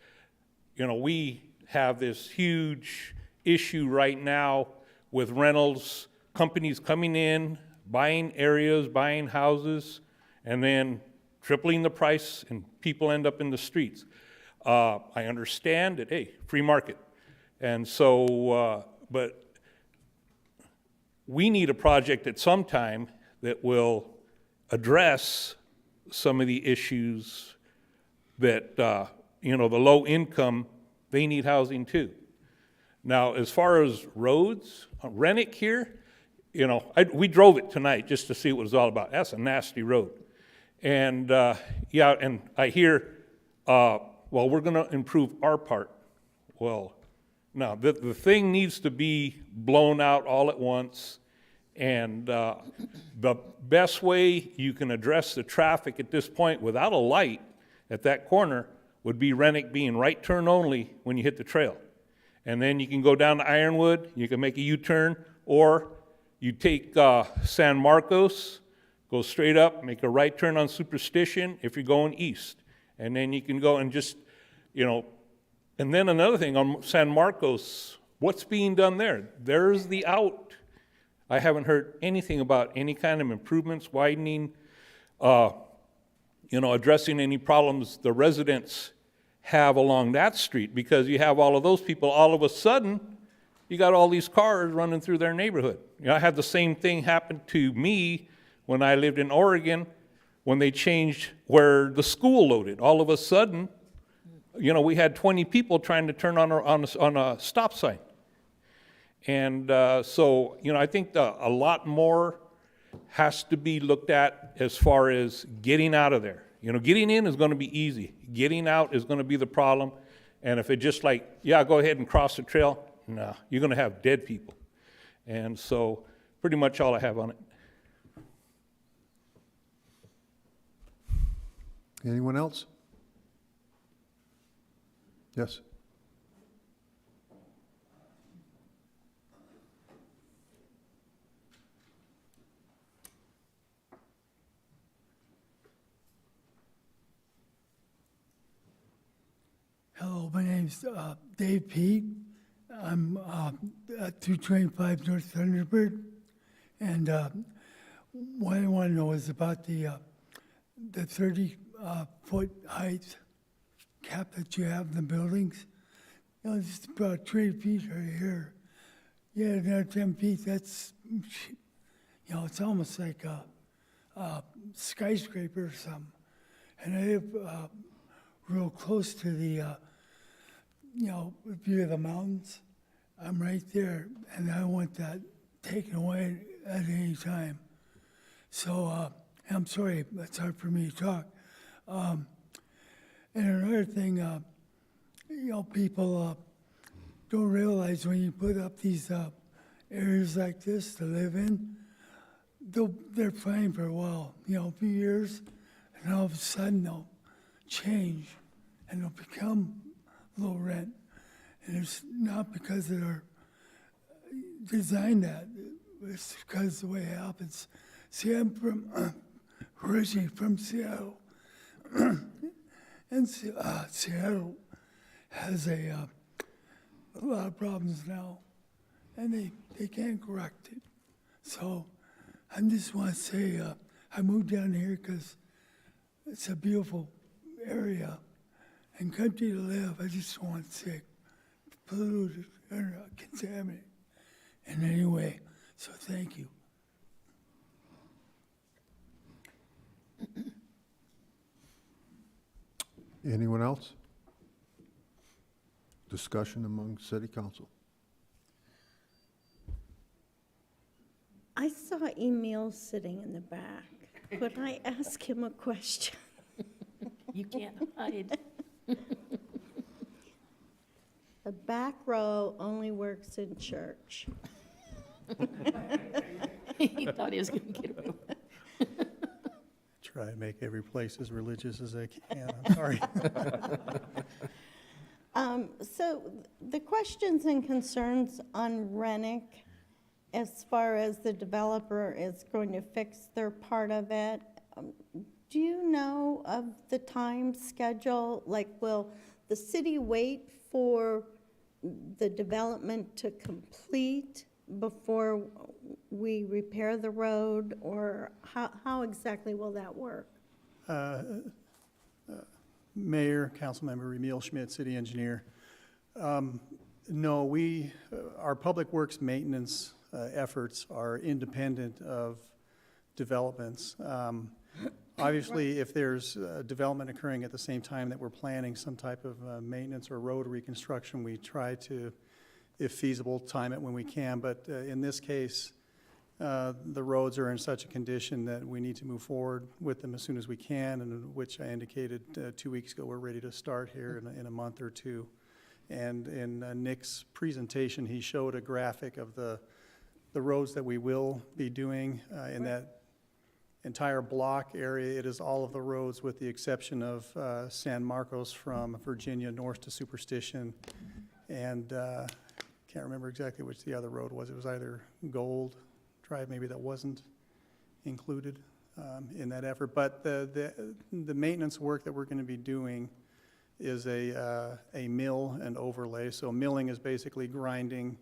We have this huge issue right now with rentals, companies coming in, buying areas, buying houses, and then tripling the price, and people end up in the streets. I understand that, hey, free market. And so, but we need a project at some time that will address some of the issues that, the low income, they need housing too. Now, as far as roads, Rennick here, you know, we drove it tonight just to see what it was all about. That's a nasty road. And, yeah, and I hear, well, we're going to improve our part. Well, no, the thing needs to be blown out all at once. And the best way you can address the traffic at this point without a light at that corner would be Rennick being right turn only when you hit the trail. And then you can go down to Ironwood, you can make a U-turn, or you take San Marcos, go straight up, make a right turn on Superstition if you're going east. And then you can go and just, you know, and then another thing on San Marcos, what's being done there? There's the out. I haven't heard anything about any kind of improvements, widening, you know, addressing any problems the residents have along that street, because you have all of those people, all of a sudden, you got all these cars running through their neighborhood. You know, I had the same thing happen to me when I lived in Oregon, when they changed where the school loaded. All of a sudden, you know, we had 20 people trying to turn on a stop sign. And so, you know, I think a lot more has to be looked at as far as getting out of there. You know, getting in is going to be easy. Getting out is going to be the problem. And if it just like, yeah, go ahead and cross the trail, no, you're going to have dead people. And so pretty much all I have on it. Anyone else? Yes. Hello, my name's Dave Pete. I'm at 225 North Thunderbird. And what I want to know is about the 30-foot height cap that you have in the buildings. You know, it's about 20 feet right here. Yeah, another 10 feet, that's, you know, it's almost like a skyscraper or something. And I live real close to the you know, view of the mountains. I'm right there, and I want that taken away at any time. So I'm sorry, it's hard for me to talk. And another thing, you know, people don't realize when you put up these areas like this to live in, they're fine for a while, you know, a few years, and all of a sudden they'll change and they'll become low rent. And it's not because they're designed that, it's because the way it happens. See, I'm originally from Seattle. And Seattle has a lot of problems now, and they can't correct it. So I just want to say I moved down here because it's a beautiful area and country to live. I just don't want sick, polluted, or contaminated in any way. So thank you. Anyone else? Discussion among city council. I saw Emil sitting in the back. Could I ask him a question? You can't hide. The back row only works in church. He thought he was going to get away. Try to make every place as religious as I can. I'm sorry. So the questions and concerns on Rennick, as far as the developer is going to fix their part of it, do you know of the time schedule? Like, will the city wait for the development to complete before we repair the road, or how exactly will that work? Mayor, Councilmember Emil Schmidt, City Engineer. No, our public works maintenance efforts are independent of developments. Obviously, if there's development occurring at the same time that we're planning some type of maintenance or road reconstruction, we try to if feasible, time it when we can. But in this case, the roads are in such a condition that we need to move forward with them as soon as we can, and which I indicated 2 weeks ago, we're ready to start here in a month or two. And in Nick's presentation, he showed a graphic of the roads that we will be doing in that entire block area. It is all of the roads with the exception of San Marcos from Virginia north to Superstition. And can't remember exactly which the other road was. It was either Gold Drive, maybe, that wasn't included in that effort. But the maintenance work that we're going to be doing is a mill and overlay. So milling is basically grinding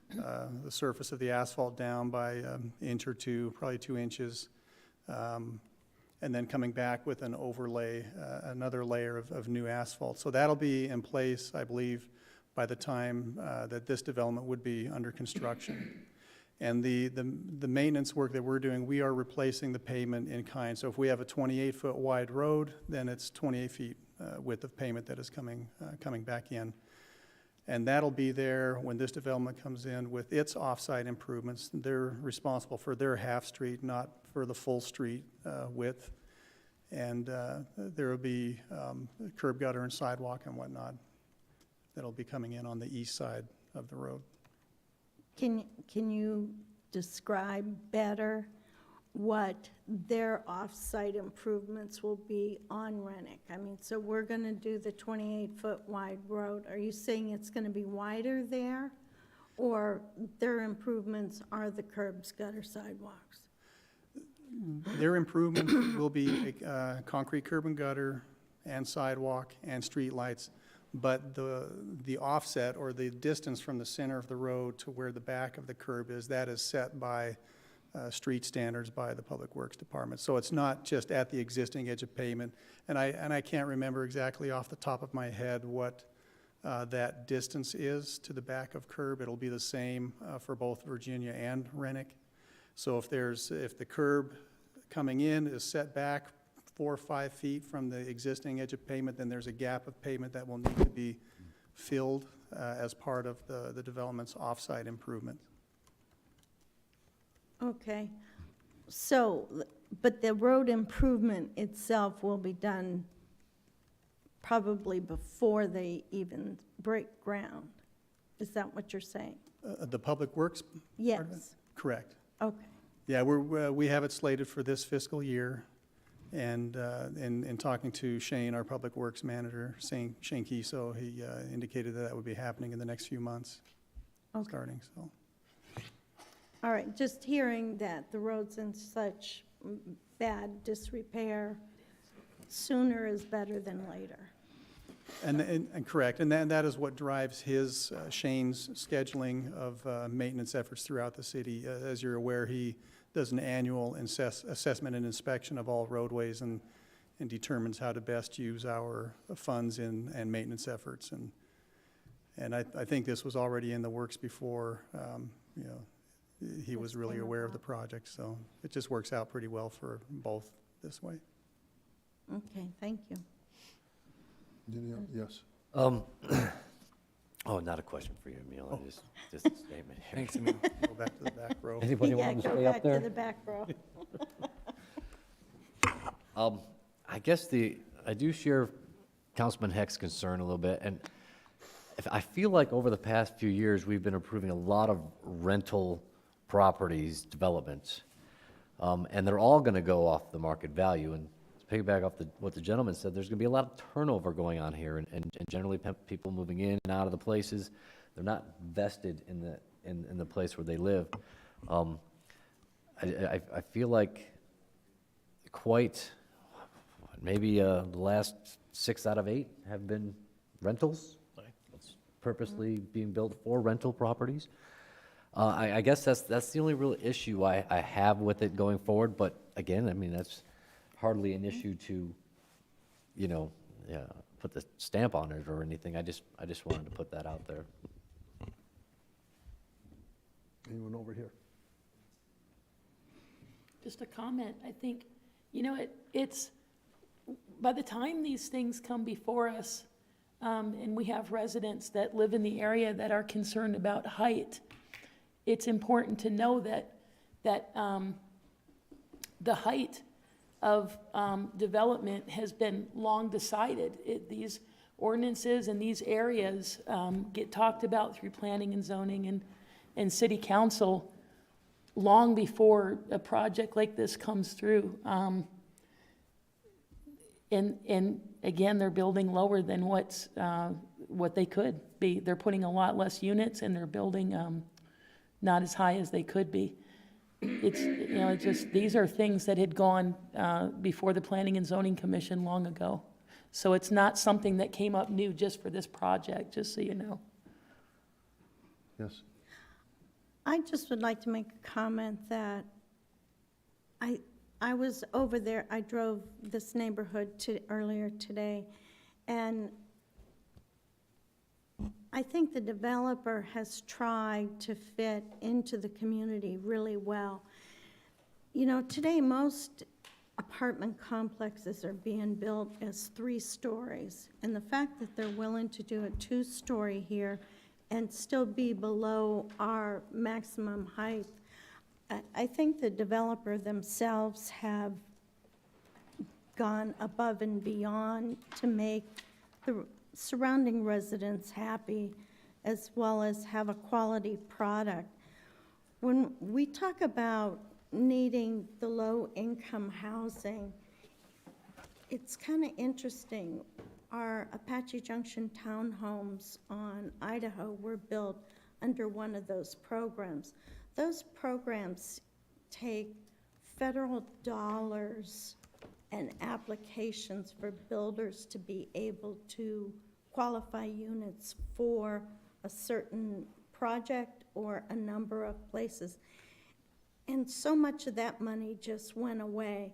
the surface of the asphalt down by an inch or two, probably 2 inches, and then coming back with an overlay, another layer of new asphalt. So that'll be in place, I believe, by the time that this development would be under construction. And the maintenance work that we're doing, we are replacing the pavement in kind. So if we have a 28-foot wide road, then it's 28 feet width of pavement that is coming back in. And that'll be there when this development comes in with its off-site improvements. They're responsible for their half street, not for the full street width. And there will be curb gutter and sidewalk and whatnot that'll be coming in on the east side of the road. Can you describe better what their off-site improvements will be on Rennick? I mean, so we're going to do the 28-foot wide road. Are you saying it's going to be wider there? Or their improvements are the curbs, gutter, sidewalks? Their improvements will be concrete curb and gutter and sidewalk and street lights. But the offset, or the distance from the center of the road to where the back of the curb is, that is set by street standards by the Public Works Department. So it's not just at the existing edge of pavement. And I can't remember exactly off the top of my head what that distance is to the back of curb. It'll be the same for both Virginia and Rennick. So if the curb coming in is set back 4 or 5 feet from the existing edge of pavement, then there's a gap of pavement that will need to be filled as part of the development's off-site improvement. Okay. So, but the road improvement itself will be done probably before they even break ground. Is that what you're saying? The Public Works? Yes. part of it? Correct. Okay. Yeah, we have it slated for this fiscal year. And in talking to Shane, our Public Works Manager, Shane Kiso, he indicated that would be happening in the next few months, starting, so. All right, just hearing that the road's in such bad disrepair, sooner is better than later. And correct, and that is what drives Shane's scheduling of maintenance efforts throughout the city. As you're aware, he does an annual assessment and inspection of all roadways and determines how to best use our funds and maintenance efforts. And I think this was already in the works before, he was really aware of the project. So it just works out pretty well for both this way. Okay, thank you. Yes. Oh, not a question for you, Emil, just a statement here. Thanks, Emil. Go back to the back row. Anybody want to stay up there? Go back to the back row. I guess I do share Councilman Heck's concern a little bit, and I feel like over the past few years, we've been approving a lot of rental properties, developments, and they're all going to go off the market value. And to piggyback off what the gentleman said, there's going to be a lot of turnover going on here, and generally people moving in and out of the places. They're not vested in the place where they live. I feel like maybe the last 6 out of 8 have been rentals. It's purposely being built for rental properties. I guess that's the only real issue I have with it going forward. But again, I mean, that's hardly an issue to, put the stamp on it or anything. I just wanted to put that out there. Anyone over here? Just a comment. I think, it's, by the time these things come before us, and we have residents that live in the area that are concerned about height, it's important to know that the height of development has been long decided. These ordinances and these areas get talked about through planning and zoning and city council long before a project like this comes through. And again, they're building lower than what they could be. They're putting a lot less units and they're building not as high as they could be. It's, it's just, these are things that had gone before the Planning and Zoning Commission long ago. So it's not something that came up new just for this project, just so you know. Yes. I just would like to make a comment that I was over there, I drove this neighborhood earlier today, and I think the developer has tried to fit into the community really well. You know, today most apartment complexes are being built as 3 stories, and the fact that they're willing to do a 2-story here and still be below our maximum height, I think the developer themselves have gone above and beyond to make the surrounding residents happy, as well as have a quality product. When we talk about needing the low-income housing, it's kind of interesting. Our Apache Junction townhomes on Idaho were built under one of those programs. Those programs take federal dollars and applications for builders to be able to qualify units for a certain project or a number of places. And so much of that money just went away.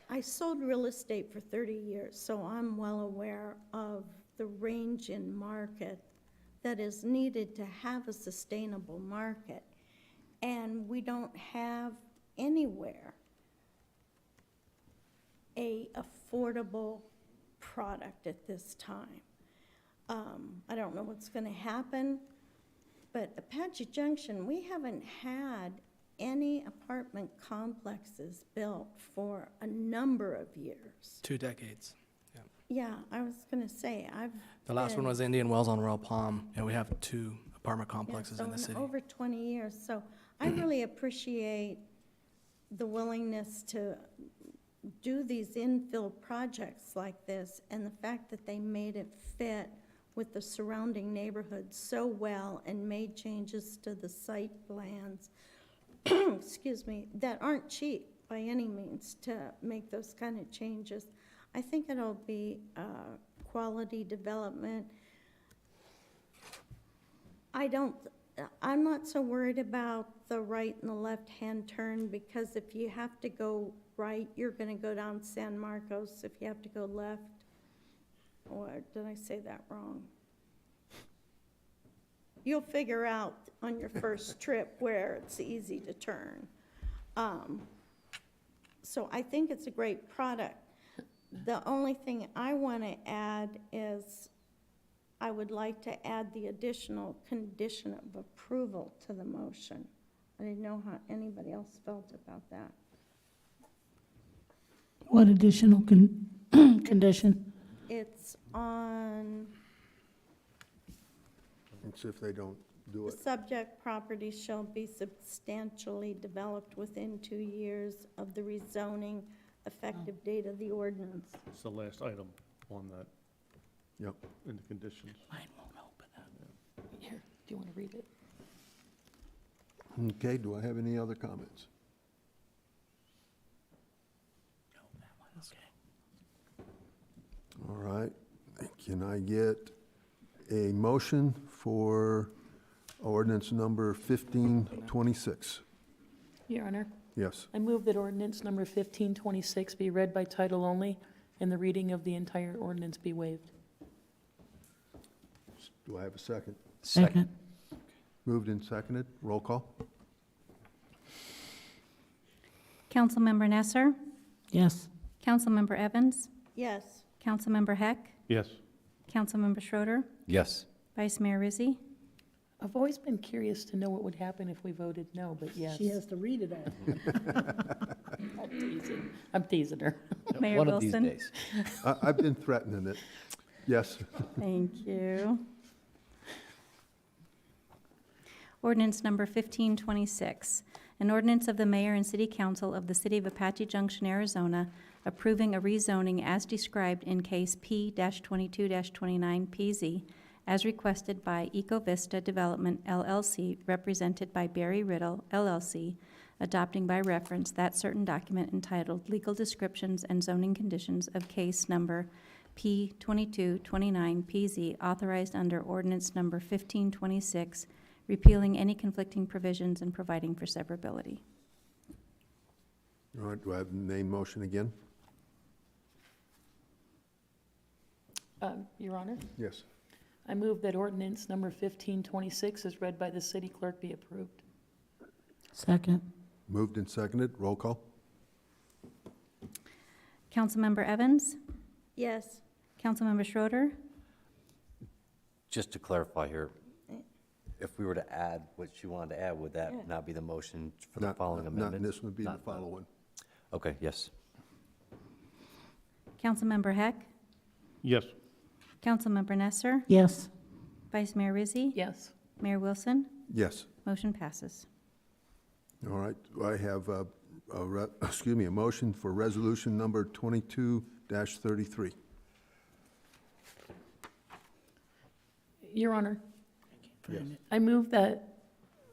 I sold real estate for 30 years, so I'm well aware of the range in market that is needed to have a sustainable market. And we don't have anywhere a affordable product at this time. I don't know what's going to happen, but Apache Junction, we haven't had any apartment complexes built for a number of years. 2 decades. Yeah, I was going to say, The last one was Indian Wells on Royal Palm, and we have 2 apartment complexes in the city. Over 20 years. So I really appreciate the willingness to do these infill projects like this, and the fact that they made it fit with the surrounding neighborhood so well and made changes to the site plans, excuse me, that aren't cheap by any means to make those kind of changes. I think it'll be quality development. I'm not so worried about the right and the left-hand turn, because if you have to go right, you're going to go down San Marcos. If you have to go left, or did I say that wrong? You'll figure out on your first trip where it's easy to turn. So I think it's a great product. The only thing I want to add is I would like to add the additional condition of approval to the motion. I didn't know how anybody else felt about that. What additional condition? It's on It's if they don't do the it. subject property shall be substantially developed within 2 years of the rezoning effective date of the ordinance. It's the last item on that, Yep. in the conditions. Mine won't open up. Here, do you want to read it? Okay, do I have any other comments? No, that one, okay. All right, can I get a motion for ordinance number 1526? Your Honor, Yes. I move that ordinance number 1526 be read by title only and the reading of the entire ordinance be waived. Do I have a second? Second. Moved and seconded, roll call? Councilmember Nesser, Yes. Councilmember Evans, Yes. Councilmember Heck, Yes. Councilmember Schroeder, Yes. Vice Mayor Rizzi. I've always been curious to know what would happen if we voted no, but yes. She has to read it all. I'm teasing. I'm teasing her. Mayor One of these Wilson. days. I've been threatening it. Yes. Thank you. Ordinance number 1526, an ordinance of the mayor and city council of the city of Apache Junction, Arizona, approving a rezoning as described in case P-22-29PZ, as requested by EcoVista Development LLC, represented by Barry Riddle LLC, adopting by reference that certain document entitled Legal Descriptions and Zoning Conditions of Case Number P-2229PZ, authorized under Ordinance Number 1526, repealing any conflicting provisions and providing for severability. All right, do I have the name motion again? Your Honor, Yes. I move that ordinance number 1526 as read by the city clerk be approved. Second. Moved and seconded, roll call? Councilmember Evans, Yes. Councilmember Schroeder, Just to clarify here, if we were to add what you wanted to add, would that not be the motion for the following amendments? Not, this would be the Not- following. Okay, yes. Councilmember Heck, Yes. Councilmember Nesser, Yes. Vice Mayor Rizzi, Yes. Mayor Wilson, Yes. motion passes. All right, do I have a motion for resolution number 22-33. Your Honor, Yes. I move that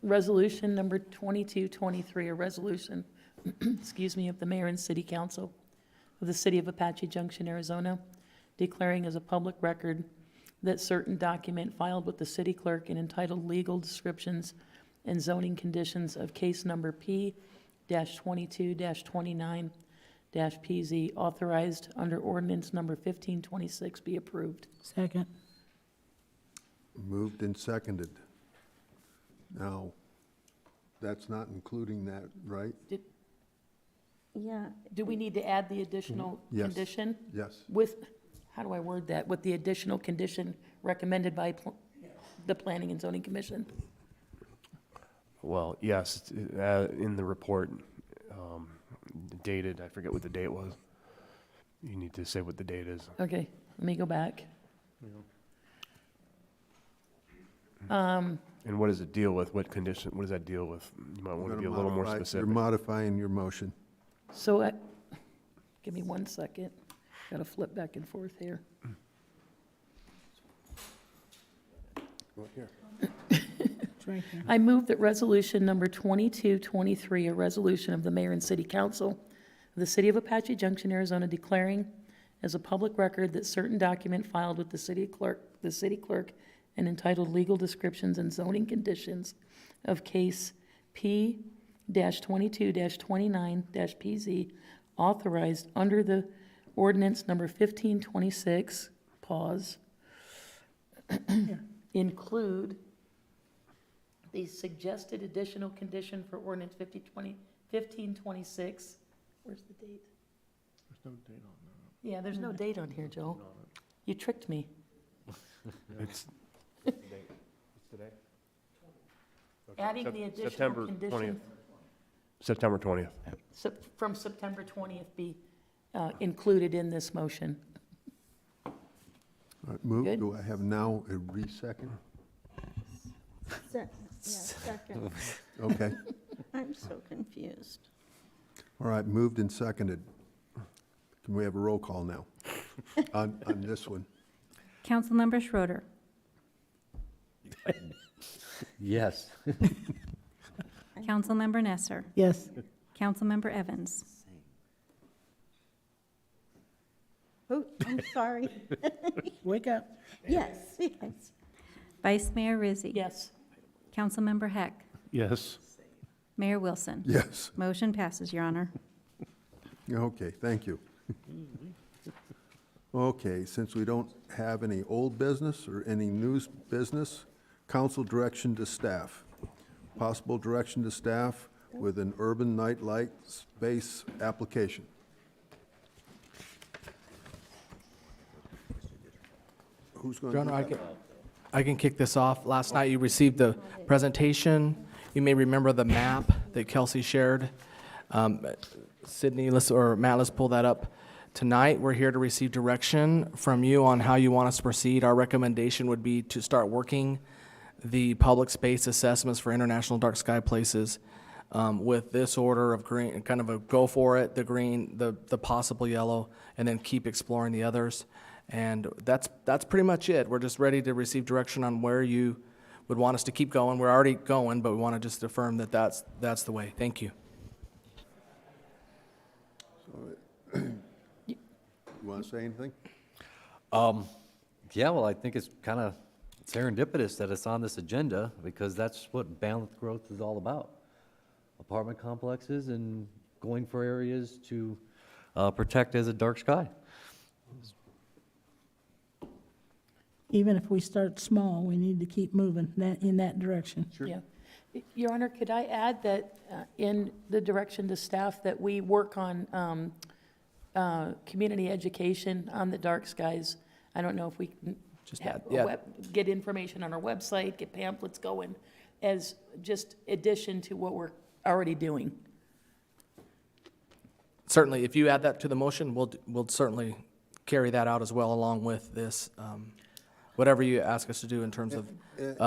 resolution number 2223, a resolution, excuse me, of the mayor and city council of the city of Apache Junction, Arizona, declaring as a public record that certain document filed with the city clerk and entitled Legal Descriptions and Zoning Conditions of Case Number P-22-29-PZ, authorized under Ordinance Number 1526, be approved. Second. Moved and seconded. Now, that's not including that, right? Yeah. Do we need to add the additional Yes. condition? Yes. With, how do I word that? With the additional condition recommended by the Planning and Zoning Commission? Well, yes, in the report, dated, I forget what the date was. You need to say what the date is. Okay, let me go back. And what does it deal with? What condition, what does that deal with? You might want to be a little more specific. You're modifying your motion. So, give me 1 second. Got to flip back and forth here. It's right here. I move that resolution number 2223, a resolution of the mayor and city council of the city of Apache Junction, Arizona, declaring as a public record that certain document filed with the city clerk and entitled Legal Descriptions and Zoning Conditions of Case P-22-29-PZ, authorized under the ordinance number 1526, include the suggested additional condition for ordinance 1526. Where's the date? There's no date on Yeah, there's no date on here, Joe. You tricked me. It's today? Adding the additional September condition 20th. September 20th. from September 20th be included in this motion. All right, move, Good. do I have now a re-second? Second. Okay. I'm so confused. All right, moved and seconded. Can we have a roll call now on this one? Councilmember Schroeder, Yes. Councilmember Nesser, Yes. Councilmember Evans, Oh, I'm sorry. Wake up. Yes, yes. Vice Mayor Rizzi. Yes. Councilmember Heck, Yes. Mayor Wilson. Yes. Motion passes, Your Honor. Okay, thank you. Okay, since we don't have any old business or any new business, council direction to staff. Possible direction to staff with an urban nightlight space application. Who's going Your to Honor, do that? I can kick this off. Last night, you received the presentation. You may remember the map that Kelsey shared. Sydney, or Matt, let's pull that up. Tonight, we're here to receive direction from you on how you want us to proceed. Our recommendation would be to start working the public space assessments for international dark sky places with this order of green, kind of a go for it, the green, the possible yellow, and then keep exploring the others. And that's pretty much it. We're just ready to receive direction on where you would want us to keep going. We're already going, but we want to just affirm that that's the way. Thank you. You want to say anything? Yeah, well, I think it's kind of serendipitous that it's on this agenda because that's what balanced growth is all about. Apartment complexes and going for areas to protect as a dark sky. Even if we start small, we need to keep moving in that direction. Yeah. Your Honor, could I add that in the direction to staff that we work on community education on the dark skies? I don't know if we can Just have add, get information on our website, get pamphlets going as just addition to what we're already doing. Certainly, if you add that to the motion, we'll certainly carry that out as well along with this. Whatever you ask us to do in terms of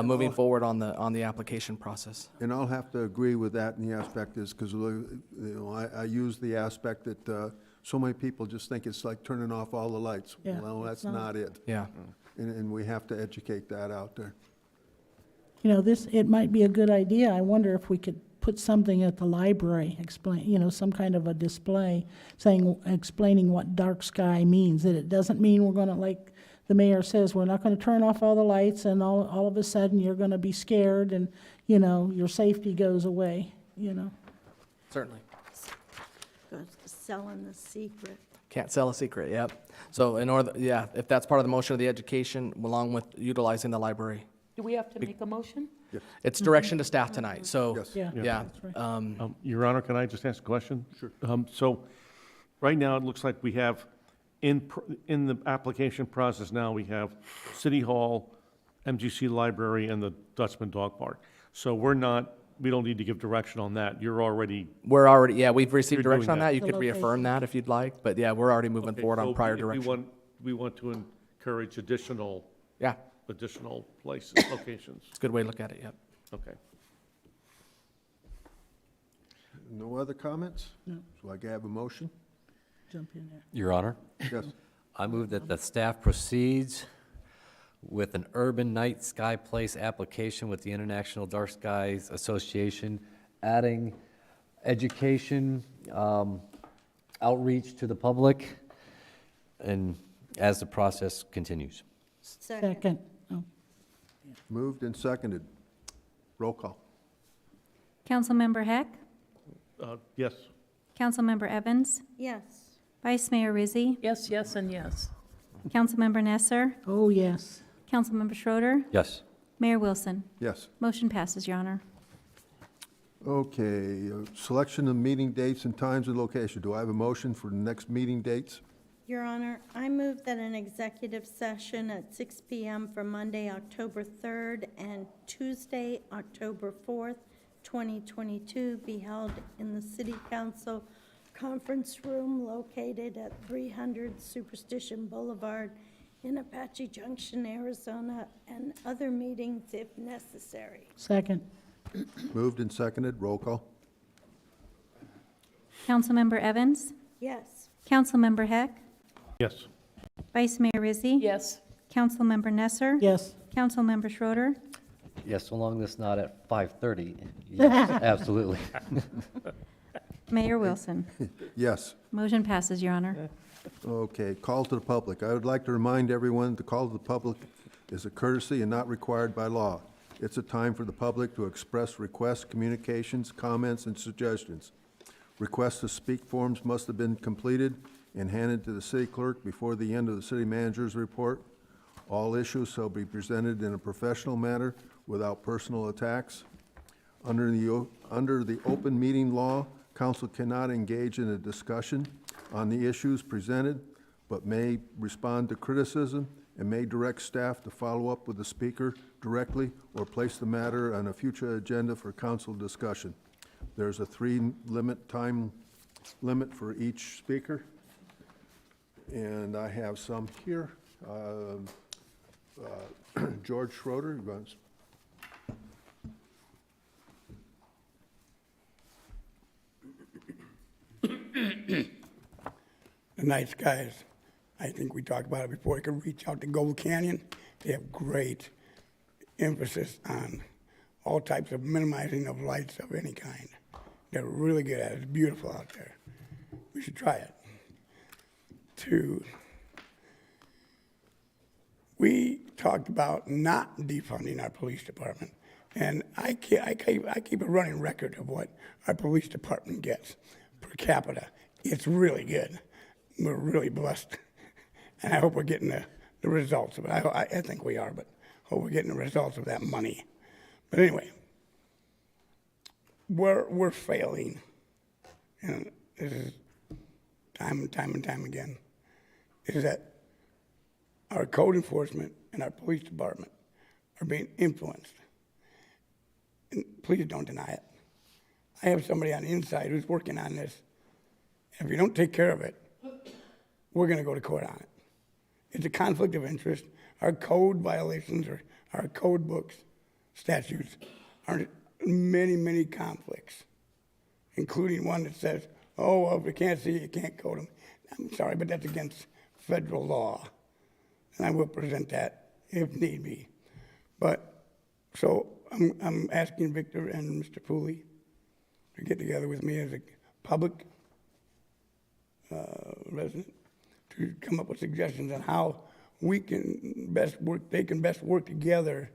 moving forward on the application process. And I'll have to agree with that in the aspect is, because, I use the aspect that so many people just think it's like turning off all the lights. Yeah, Well, it's that's not. not it. Yeah. And we have to educate that out there. You know, it might be a good idea. I wonder if we could put something at the library, some kind of a display explaining what dark sky means, that it doesn't mean we're gonna, like the mayor says, we're not gonna turn off all the lights and all of a sudden you're gonna be scared and, your safety goes away, Certainly. Selling the secret. Can't sell a secret, yep. So if that's part of the motion of the education, along with utilizing the library. Do we have to make a motion? It's direction to staff tonight, so, Yes. Yeah. yeah. That's right. Your Honor, can I just ask a question? Sure. So, right now, it looks like we have, in the application process now, we have City Hall, MGC Library, and the Dutchman Dog Park. So we don't need to give direction on that. We've received You're direction doing on that. that. You The could reaffirm that if you'd like, but yeah, we're already moving Okay, forward on so prior if direction. we want to encourage additional Yeah, places, locations. it's a good way to look at it, yep. Okay. No other comments? No. So I can have a motion? Jump in there. Your Honor, Yes. I move that the staff proceeds with an urban night sky place application with the International Dark Skies Association, adding education, outreach to the public, and as the process continues. Second. Oh, Moved and seconded. Roll call. Councilmember Heck, Yes. Councilmember Evans, Yes. Vice Mayor Rizzi, Yes, yes, and yes. Councilmember Nesser, Oh, yes. Councilmember Schroeder, Yes. Mayor Wilson. Yes. Motion passes, Your Honor. Okay, selection of meeting dates and times and location. Do I have a motion for the next meeting dates? Your Honor, I move that an executive session at 6 p.m. for Monday, October 3rd, and Tuesday, October 4th, 2022, be held in the City Council Conference Room located at 300 Superstition Boulevard in Apache Junction, Arizona, and other meetings if necessary. Second. Moved and seconded. Roll call. Councilmember Evans, Yes. Councilmember Heck, Yes. Vice Mayor Rizzi, Yes. Councilmember Nesser, Yes. Councilmember Schroeder, Yes, so long as it's not at 5:30. Yes, absolutely. Mayor Wilson. Yes. Motion passes, Your Honor. Okay, call to the public. I would like to remind everyone, the call to the public is a courtesy and not required by law. It's a time for the public to express requests, communications, comments, and suggestions. Requests to speak forms must have been completed and handed to the city clerk before the end of the city manager's report. All issues shall be presented in a professional manner without personal attacks. Under the open meeting law, council cannot engage in a discussion on the issues presented, but may respond to criticism and may direct staff to follow up with the speaker directly or place the matter on a future agenda for council discussion. There's a time limit for each speaker, and I have some here. George Schroeder, you want The night skies, I think we talked about it before, you can reach out to Gold Canyon. They have great emphasis on all types of minimizing of lights of any kind. They're really good at it. It's beautiful out there. We should try it. We talked about not defunding our police department, and I keep a running record of what our police department gets per capita. It's really good. We're really blessed, and I hope we're getting the results of it. I think we are, but hope we're getting the results of that money. But anyway, we're failing, and this is time and time again, is that our code enforcement and our police department are being influenced. And please don't deny it. I have somebody on the inside who's working on this. And if you don't take care of it, we're going to go to court on it. It's a conflict of interest. Our code violations or our code books, statutes, are many conflicts, including one that says, oh, well, if you can't see, you can't code them. I'm sorry, but that's against federal law. And I will present that if need be. But, so I'm asking Victor and Mr. Pooley to get together with me as a public resident to come up with suggestions on how we can best work, they can best work together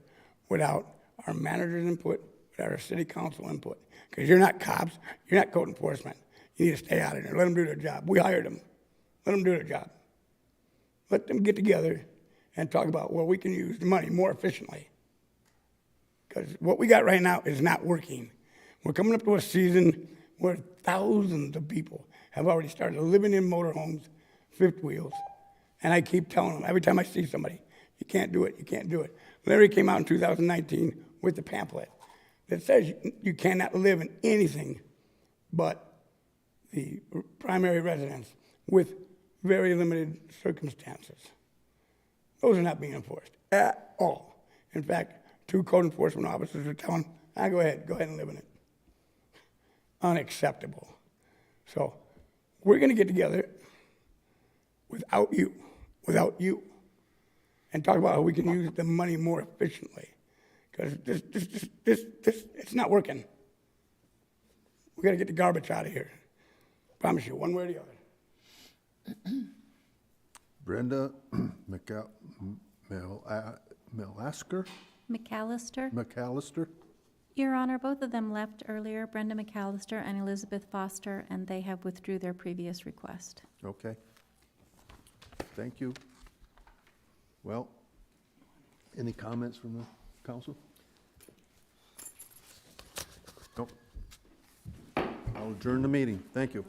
without our manager's input, without our city council input. Because you're not cops, you're not code enforcement. You need to stay out of there. Let them do their job. We hired them. Let them do their job. Let them get together and talk about where we can use the money more efficiently. Because what we got right now is not working. We're coming up to a season where thousands of people have already started living in motorhomes, fifth wheels. And I keep telling them, every time I see somebody, you can't do it, you can't do it. Larry came out in 2019 with the pamphlet that says you cannot live in anything but the primary residence with very limited circumstances. Those are not being enforced at all. In fact, 2 code enforcement officers are telling them, go ahead and live in it. Unacceptable. So we're going to get together without you, and talk about how we can use the money more efficiently. Because this, it's not working. We got to get the garbage out of here. Promise you, one way or the other. Brenda McAllister? Your Honor, both of them left earlier, Brenda McAllister and Elizabeth Foster, and they have withdrew their previous request. Okay. Thank you. Well, any comments from the council? Nope. I'll adjourn the meeting. Thank you.